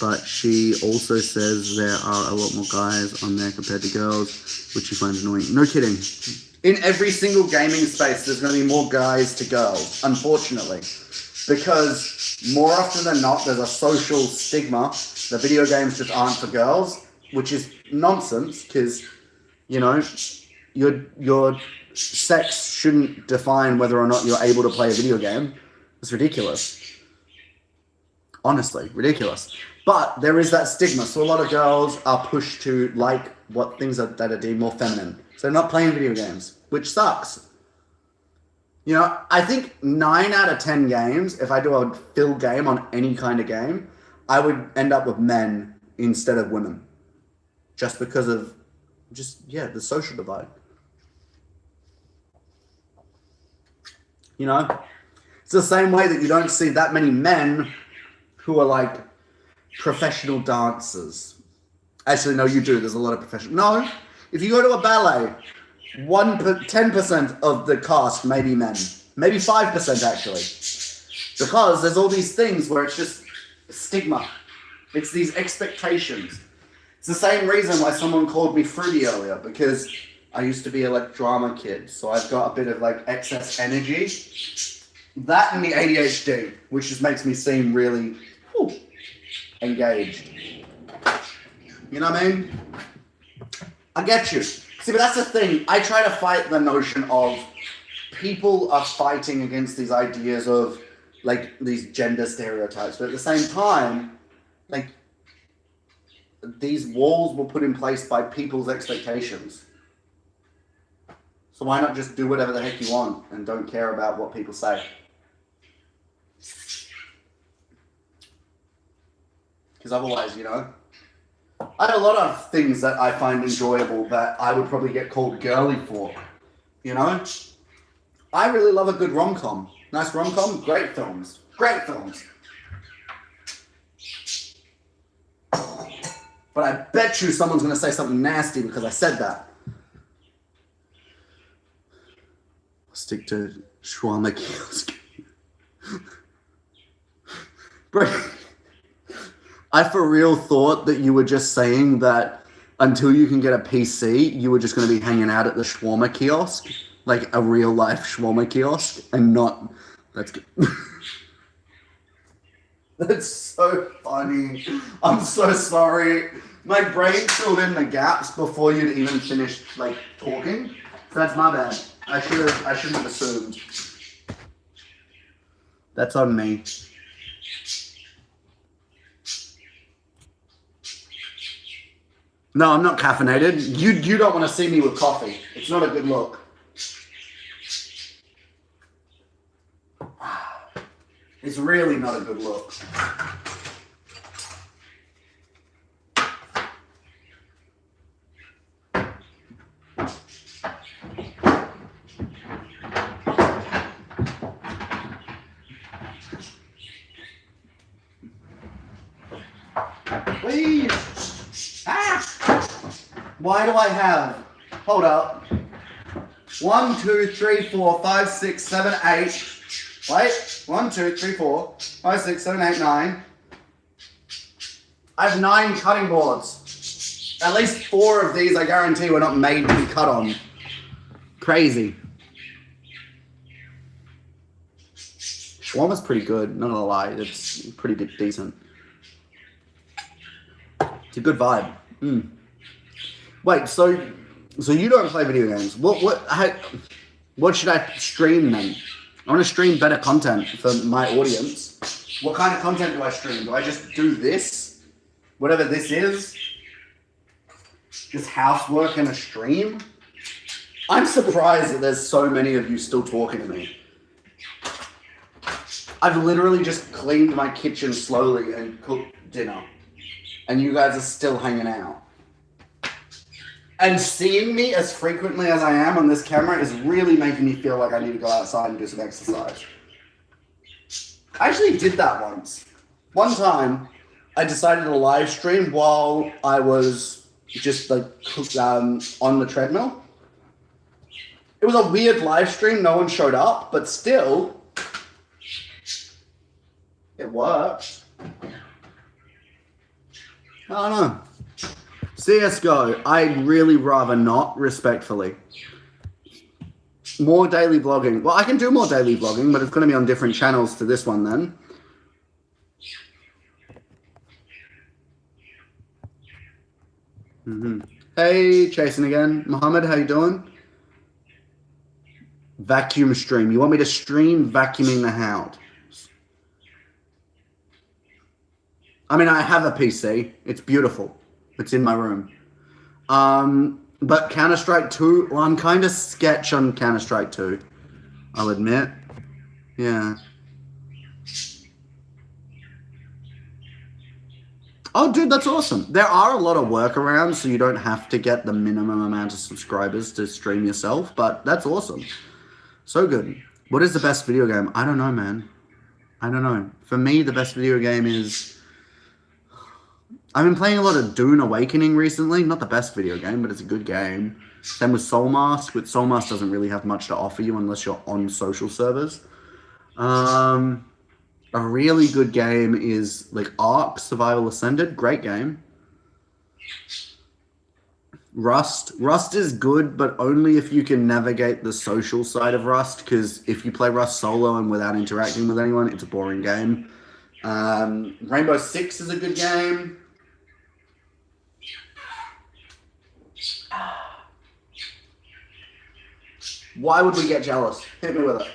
Speaker 1: but she also says there are a lot more guys on there compared to girls, which she finds annoying. No kidding. In every single gaming space, there's going to be more guys to girls, unfortunately. Because more often than not, there's a social stigma that video games just aren't for girls, which is nonsense, because, you know, your sex shouldn't define whether or not you're able to play a video game. It's ridiculous. Honestly, ridiculous. But there is that stigma, so a lot of girls are pushed to like what things that are deemed more feminine. So they're not playing video games, which sucks. You know, I think 9 out of 10 games, if I do a fill game on any kind of game, I would end up with men instead of women. Just because of, the social divide. You know? It's the same way that you don't see that many men who are like professional dancers. Actually, no, you do. There's a lot of professional. No, if you go to a ballet, 10% of the cast may be men. Maybe 5% actually. Because there's all these things where it's just stigma. It's these expectations. It's the same reason why someone called me fruity earlier, because I used to be a like drama kid, so I've got a bit of like excess energy. That and the ADHD, which just makes me seem really engaged. You know what I mean? I get you. See, but that's the thing. I try to fight the notion of people are fighting against these ideas of like these gender stereotypes, but at the same time, like these walls were put in place by people's expectations. So why not just do whatever the heck you want and don't care about what people say? Because otherwise, you know, I have a lot of things that I find enjoyable that I would probably get called girly for, you know? I really love a good rom-com. Nice rom-com, great films. Great films. But I bet you someone's going to say something nasty because I said that. Stick to shawarma kiosk. Bro, I for real thought that you were just saying that until you can get a PC, you were just going to be hanging out at the shawarma kiosk, like a real life shawarma kiosk, and not. That's good. That's so funny. I'm so sorry. My brain filled in the gaps before you'd even finished like talking. So that's my bad. I shouldn't have assumed. That's on me. No, I'm not caffeinated. You don't want to see me with coffee. It's not a good look. It's really not a good look. Please. Why do I have? Hold up. 1, 2, 3, 4, 5, 6, 7, 8. Wait. 1, 2, 3, 4, 5, 6, 7, 8, 9. I have 9 cutting boards. At least 4 of these, I guarantee, were not made to be cut on. Crazy. Shawarma's pretty good, not gonna lie. It's pretty decent. It's a good vibe. Wait, so you don't play video games? What should I stream then? I want to stream better content for my audience. What kind of content do I stream? Do I just do this? Whatever this is? Just housework and a stream? I'm surprised that there's so many of you still talking to me. I've literally just cleaned my kitchen slowly and cooked dinner. And you guys are still hanging out. And seeing me as frequently as I am on this camera is really making me feel like I need to go outside and do some exercise. I actually did that once. One time, I decided to live stream while I was just like on the treadmill. It was a weird live stream, no one showed up, but still, it worked. I don't know. CSGO, I'd really rather not, respectfully. More daily vlogging. Well, I can do more daily vlogging, but it's going to be on different channels to this one then. Hey, Jason again. Mohammed, how you doing? Vacuum stream. You want me to stream vacuuming the house? I mean, I have a PC. It's beautiful. It's in my room. But Counter-Strike 2, well, I'm kind of sketch on Counter-Strike 2, I'll admit. Yeah. Oh, dude, that's awesome. There are a lot of workarounds, so you don't have to get the minimum amount of subscribers to stream yourself, but that's awesome. So good. What is the best video game? I don't know, man. I don't know. For me, the best video game is... I've been playing a lot of Dune Awakening recently. Not the best video game, but it's a good game. Same with Soul Mask. But Soul Mask doesn't really have much to offer you unless you're on social servers. A really good game is like Ark Survival Ascended. Great game. Rust. Rust is good, but only if you can navigate the social side of Rust, because if you play Rust solo and without interacting with anyone, it's a boring game. Rainbow Six is a good game. Why would we get jealous? Hit me with it.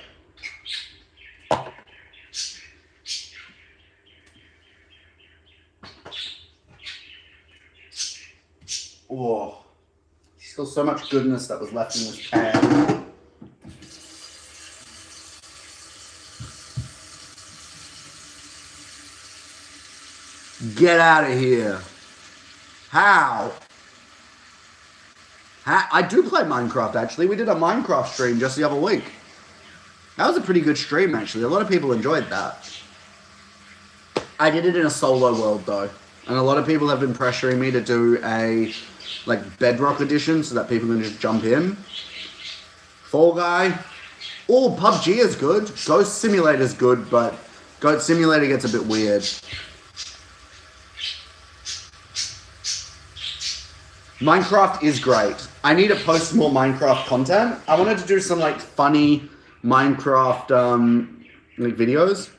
Speaker 1: Oh, still so much goodness that was left in this pan. Get out of here. How? I do play Minecraft, actually. We did a Minecraft stream just the other week. That was a pretty good stream, actually. A lot of people enjoyed that. I did it in a solo world, though. And a lot of people have been pressuring me to do a, like, Bedrock edition so that people can just jump in. Fall Guy. Oh, PUBG is good. Ghost Simulator is good, but Ghost Simulator gets a bit weird. Minecraft is great. I need to post more Minecraft content. I wanted to do some like funny Minecraft like videos.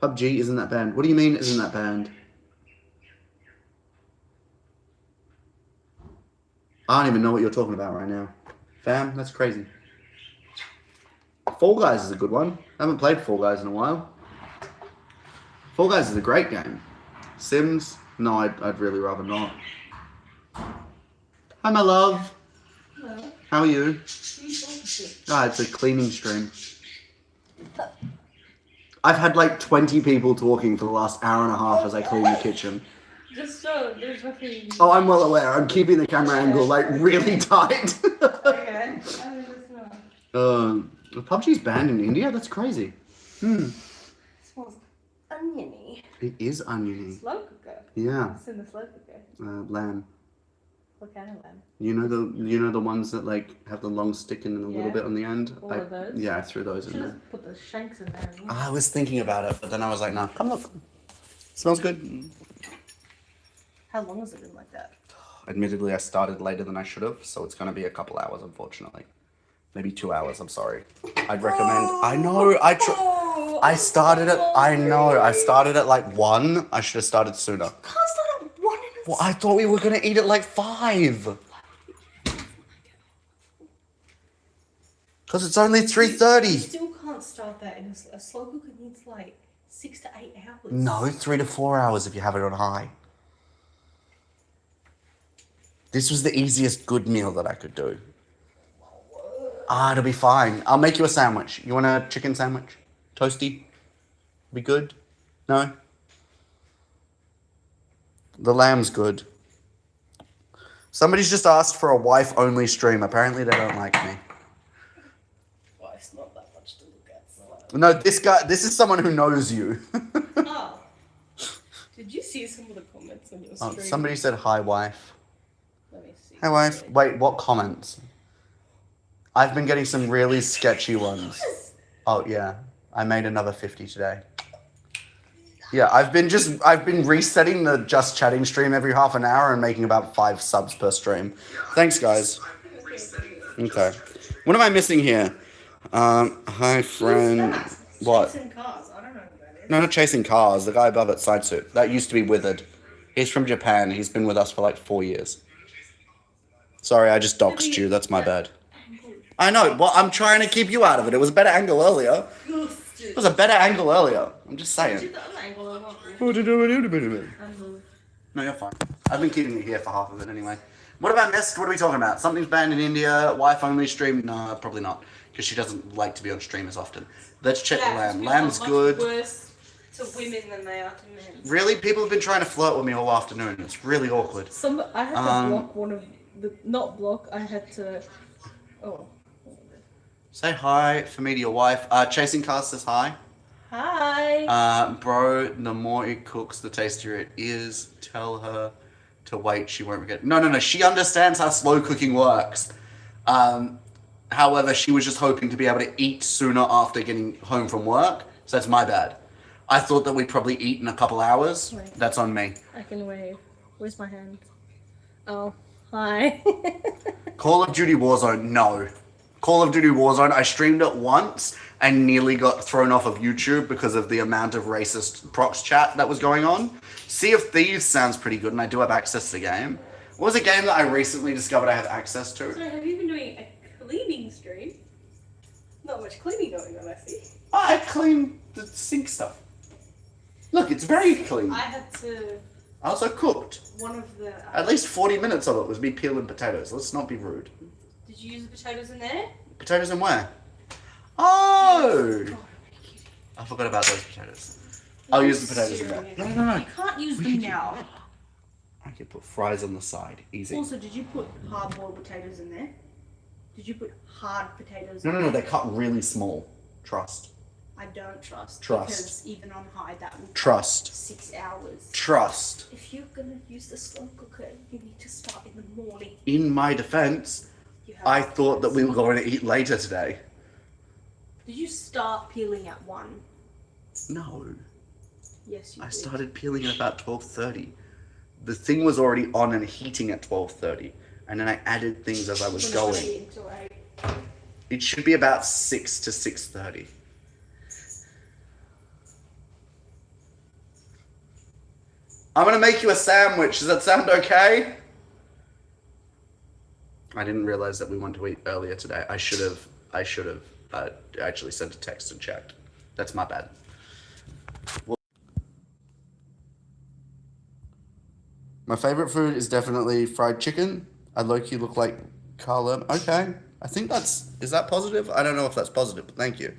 Speaker 1: PUBG isn't that banned. What do you mean isn't that banned? I don't even know what you're talking about right now. Fam, that's crazy. Fall Guys is a good one. I haven't played Fall Guys in a while. Fall Guys is a great game. Sims? No, I'd really rather not. Hi, my love.
Speaker 3: Hello.
Speaker 1: How are you?
Speaker 3: Who are you talking to?
Speaker 1: Ah, it's a cleaning stream. I've had like 20 people talking for the last hour and a half as I clean the kitchen.
Speaker 3: Just so there's nothing.
Speaker 1: Oh, I'm well aware. I'm keeping the camera angle like really tight.
Speaker 3: Okay. I just know.
Speaker 1: PUBG's banned in India? That's crazy.
Speaker 3: It smells oniony.
Speaker 1: It is oniony.
Speaker 3: Slow cooker.
Speaker 1: Yeah.
Speaker 3: What's in the slow cooker?
Speaker 1: Lamb.
Speaker 3: What kind of lamb?
Speaker 1: You know the ones that like have the long stick and a little bit on the end?
Speaker 3: All of those?
Speaker 1: Yeah, I threw those in
Speaker 3: Should
Speaker 1: there.
Speaker 3: have put the shanks in there.
Speaker 1: I was thinking about it, but then I was like, nah, come look. Smells good.
Speaker 3: How long has it been like that?
Speaker 1: Admittedly, I started later than I should have, so it's going to be a couple hours, unfortunately. Maybe 2 hours, I'm sorry. I'd recommend... I know, I started at, I know, I started at like 1. I should have started sooner.
Speaker 3: Can't start at 1 and
Speaker 1: Well, I thought we were going to eat at like 5. Because it's only
Speaker 3: You
Speaker 1: 3:30.
Speaker 3: still can't start that in a slow cooker needs like 6 to 8 hours.
Speaker 1: No, 3 to 4 hours if you have it on high. This was the easiest good meal that I could do. It'll be fine. I'll make you a sandwich. You want a chicken sandwich? Toasty? Be good? No? The lamb's good. Somebody's just asked for a wife-only stream. Apparently they don't like me.
Speaker 3: Well, it's not that much to look at. So
Speaker 1: No, this is someone who knows you.
Speaker 3: Oh. Did you see some of the comments on your
Speaker 1: Oh,
Speaker 3: stream?
Speaker 1: somebody said, hi, wife.
Speaker 3: Let me see.
Speaker 1: Hi, wife. Wait, what comments? I've been getting some really sketchy ones. Oh, yeah. I made another 50 today. Yeah, I've been resetting the Just Chatting stream every half an hour and making about 5 subs per stream. Thanks, guys. Okay. What am I missing here? Hi, friend. What?
Speaker 3: Chasing cars. I don't know who that is.
Speaker 1: No, not Chasing Cars. The guy above it, Side Suit. That used to be Withered. He's from Japan. He's been with us for like 4 years. Sorry, I just doxed you. That's my bad. I know. Well, I'm trying to keep you out of it. It was a better angle earlier. It was a better angle earlier. I'm just saying.
Speaker 3: Did the other angle I want.
Speaker 1: No, you're fine. I've been keeping it here for half of it anyway. What have I missed? What are we talking about? Something's banned in India. Wife only stream? No, probably not. Because she doesn't like to be on stream as often. Let's check the lamb. Lamb's good.
Speaker 3: Worse to women than they are to men.
Speaker 1: Really? People have been trying to flirt with me all afternoon. It's really awkward.
Speaker 3: I had to block one of the not block. I had to. Oh.
Speaker 1: Say hi for me to your wife. Chasing Cars says hi.
Speaker 3: Hi.
Speaker 1: Bro, the more it cooks, the tastier it is. Tell her to wait. She won't forget. No. She understands how slow cooking works. However, she was just hoping to be able to eat sooner after getting home from work. So that's my bad. I thought that we'd probably eat in a couple hours.
Speaker 3: Wait.
Speaker 1: That's on me.
Speaker 3: I can wave. Where's my hand? Oh, hi.
Speaker 1: Call of Duty Warzone, no. Call of Duty Warzone, I streamed it once and nearly got thrown off of YouTube because of the amount of racist prox chat that was going on. Sea of Thieves sounds pretty good and I do have access to the game. What was a game that I recently discovered I have access to?
Speaker 3: So have you been doing a cleaning stream? Not much cleaning going on, I see.
Speaker 1: I cleaned the sink stuff. Look, it's very clean.
Speaker 3: I had to.
Speaker 1: I also cooked.
Speaker 3: One of the.
Speaker 1: At least 40 minutes of it was me peeling potatoes. Let's not be rude.
Speaker 3: Did you use the potatoes in there?
Speaker 1: Potatoes in where? Oh! I forgot about those potatoes. I'll use the potatoes in there. No.
Speaker 3: You can't use them now.
Speaker 1: I can put fries on the side. Easy.
Speaker 3: Also, did you put hard-boiled potatoes in there? Did you put hard potatoes?
Speaker 1: No. They're cut really small. Trust.
Speaker 3: I don't trust.
Speaker 1: Trust.
Speaker 3: Because even on high, that will
Speaker 1: Trust.
Speaker 3: 6 hours.
Speaker 1: Trust.
Speaker 3: If you're gonna use the slow cooker, you need to start in the morning.
Speaker 1: In my defense,
Speaker 3: You have
Speaker 1: I thought that we were going to eat later today.
Speaker 3: Did you start peeling at 1?
Speaker 1: No.
Speaker 3: Yes, you
Speaker 1: I
Speaker 3: did.
Speaker 1: started peeling at about 12:30. The thing was already on and heating at 12:30. And then I added things as I was
Speaker 3: When
Speaker 1: going.
Speaker 3: you eat until 8.
Speaker 1: It should be about 6 to 6:30. I'm gonna make you a sandwich. Does that sound okay? I didn't realize that we wanted to eat earlier today. I should have actually sent a text and checked. That's my bad. My favorite food is definitely fried chicken. I low-key look like Carla. Okay. I think is that positive? I don't know if that's positive, but thank you.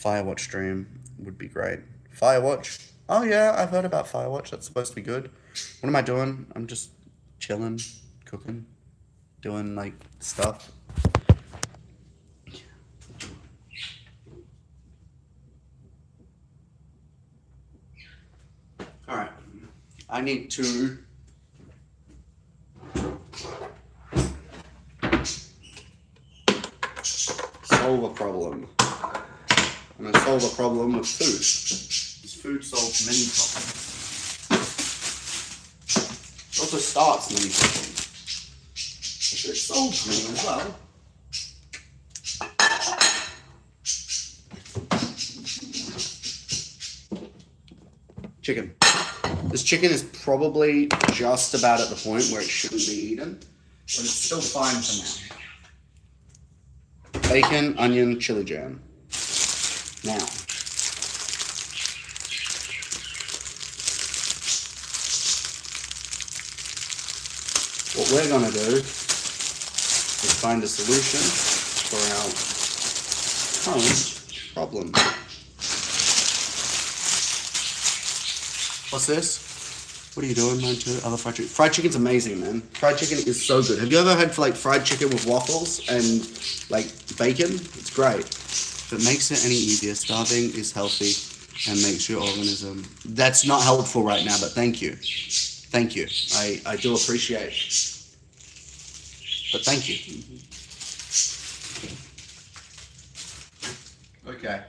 Speaker 1: Firewatch stream would be great. Firewatch. Oh yeah, I've heard about Firewatch. That's supposed to be good. What am I doing? I'm just chilling, cooking, doing like stuff. All right. I need to solve a problem. I'm going to solve a problem with food. Because food solves many problems. It also starts many problems. But it solves many as well. Chicken. This chicken is probably just about at the point where it shouldn't be eaten, but it's still fine for now. Bacon, onion, chili jam. Now, what we're gonna do is find a solution for our current problem. What's this? What are you doing, man? Other fried chicken. Fried chicken's amazing, man. Fried chicken is so good. Have you ever had like fried chicken with waffles and like bacon? It's great. If it makes it any easier, starving is healthy and makes your organism. That's not helpful right now, but thank you. Thank you. I do appreciate it. But thank you. Okay.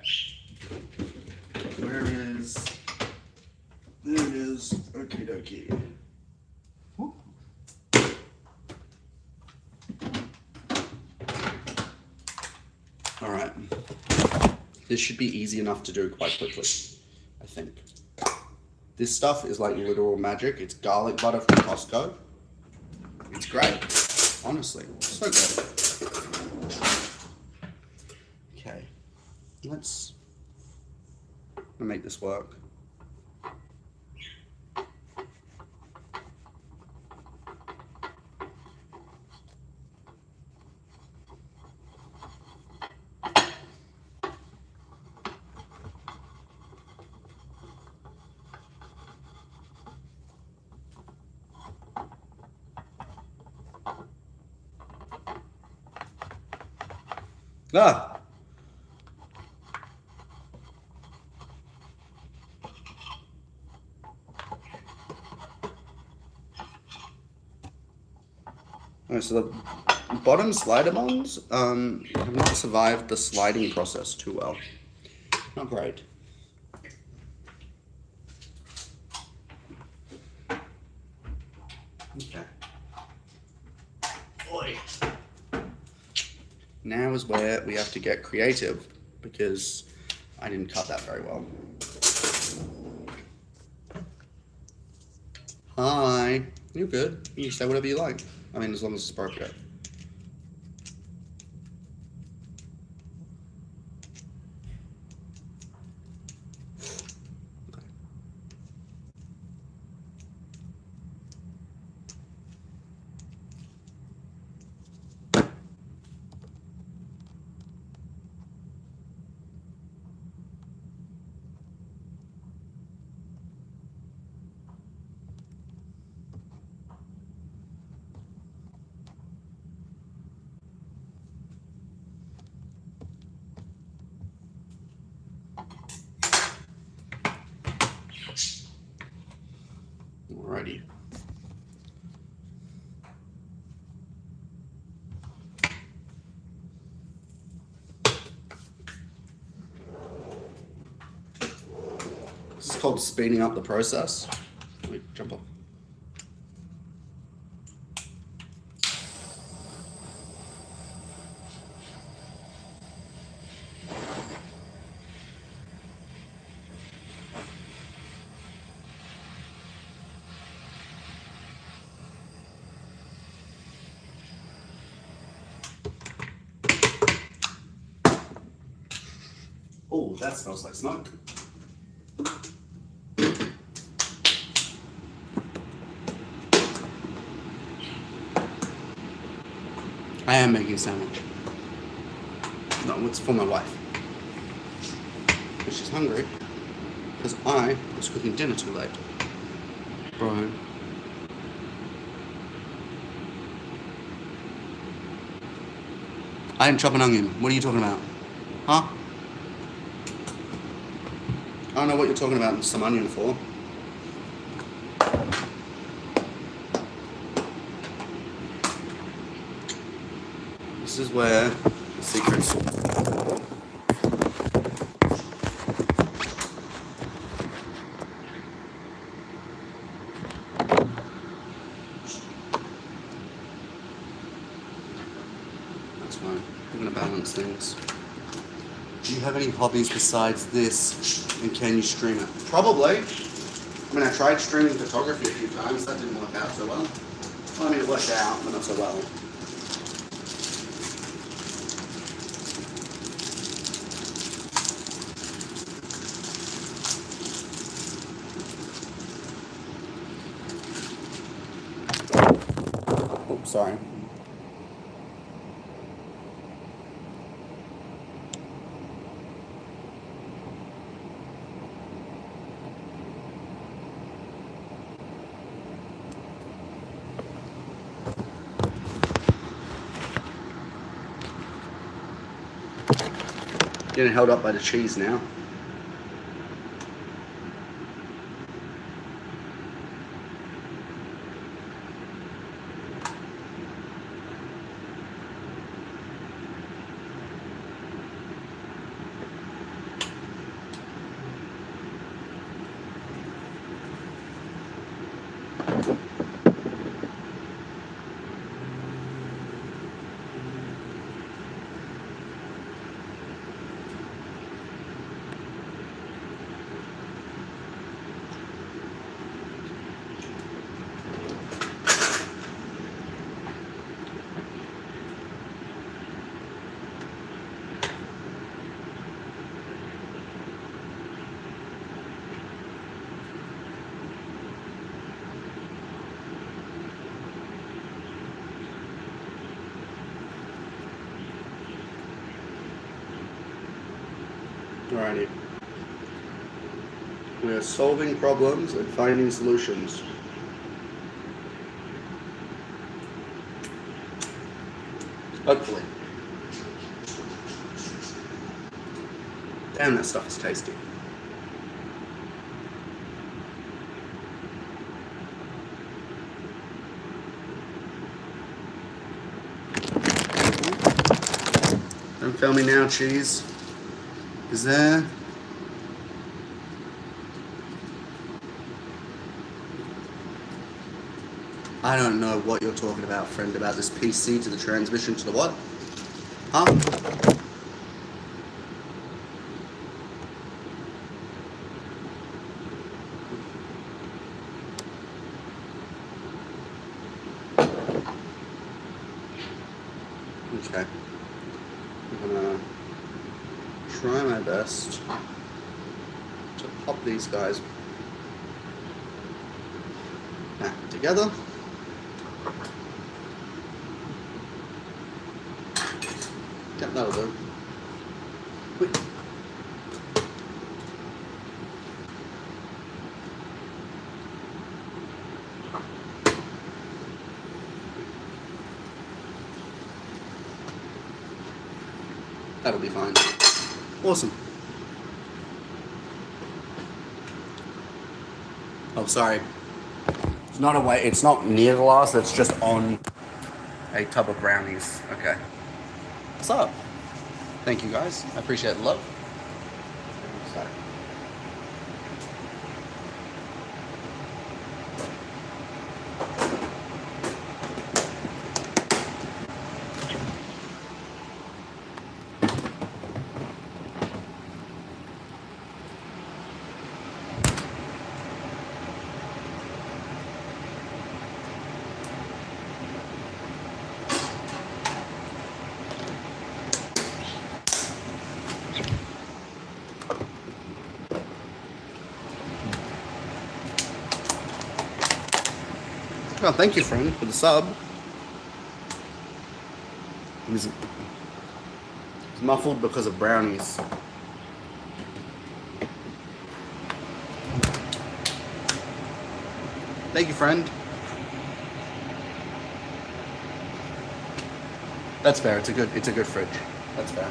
Speaker 1: Where is... There it is. Okie dokie. Whoop. All right. This should be easy enough to do quite quickly, I think. This stuff is like literal magic. It's garlic butter from Costco. It's great. Honestly, so good. Okay. Let's make this work. Ah. Alright, so the bottom slider buns have not survived the sliding process too well. Not great. Okay. Boy. Now is where we have to get creative because I didn't cut that very well. Hi. You're good. You can say whatever you like. I mean, as long as it's appropriate. Alrighty. This is called speeding up the process. Wait, jump off. Oh, that smells like smoke. I am making a sandwich. No, it's for my wife. But she's hungry because I was cooking dinner too late. Bro. I didn't chop an onion. What are you talking about? Huh? I don't know what you're talking about some onion for. This is where the secrets. That's fine. We're gonna balance things. Do you have any hobbies besides this, and can you stream it? Probably. I mean, I tried streaming photography a few times. That didn't work out so well. Well, I mean, it worked out, but not so well. Oops, sorry. Getting held up by the cheese now. Alrighty. We are solving problems and finding solutions. Hopefully. Damn, that stuff is tasty. Don't fail me now, cheese. Is there? I don't know what you're talking about, friend, about this PC to the transmission to the what? Huh? Okay. I'm gonna try my best to pop these guys back together. Yep, that'll do. Wait. That'll be fine. Awesome. Oh, sorry. It's not away. It's not near the last. It's just on a tub of brownies. Okay. What's up? Thank you, guys. I appreciate the love. Sorry. Oh, thank you, friend, for the sub. It's muffled because of brownies. Thank you, friend. That's fair. It's a good fridge. That's fair.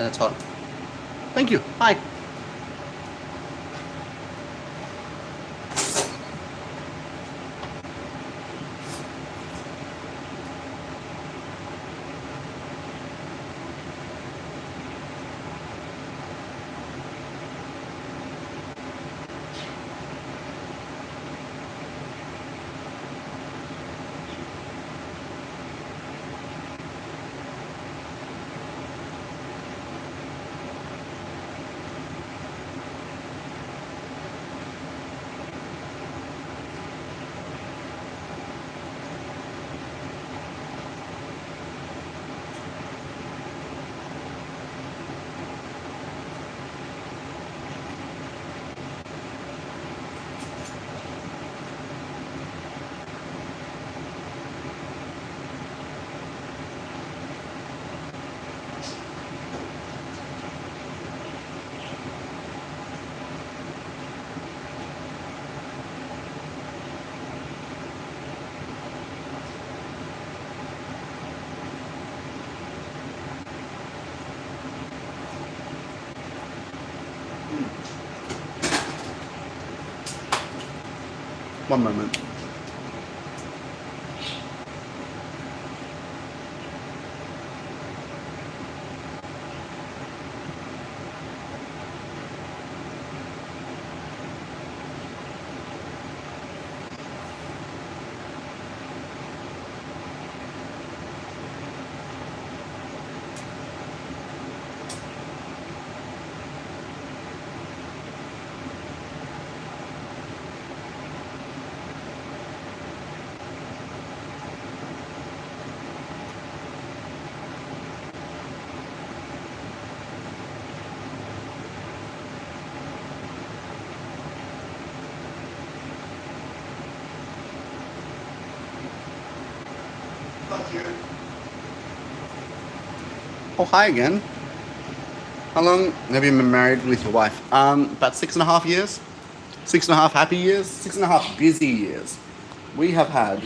Speaker 1: And it's hot. Thank you. Hi. One moment. Oh, hi again. How long have you been married with your wife? About 6.5 years. 6.5 happy years. 6.5 busy years. We have had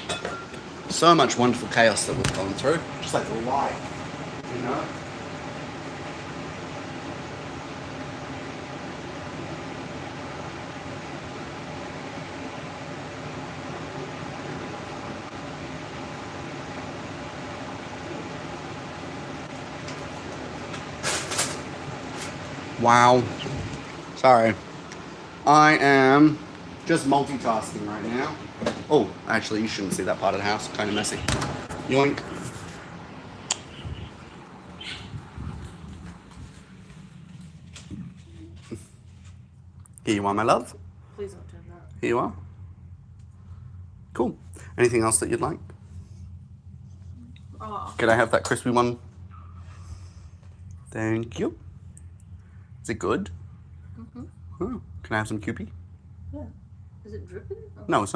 Speaker 1: so much wonderful chaos that we've gone through. Just like life, you know? Wow. Sorry. I am just multitasking right now. Oh, actually, you shouldn't see that part of the house. Kind of messy. Yoink. Here you are, my love.
Speaker 3: Please don't turn that.
Speaker 1: Here you are. Cool. Anything else that you'd like?
Speaker 3: Oh.
Speaker 1: Could I have that crispy one? Thank you. Is it good?
Speaker 3: Mm-hmm.
Speaker 1: Oh, can I have some Kewpie?
Speaker 3: Yeah. Is it dripping? Oh.
Speaker 1: No, it's not.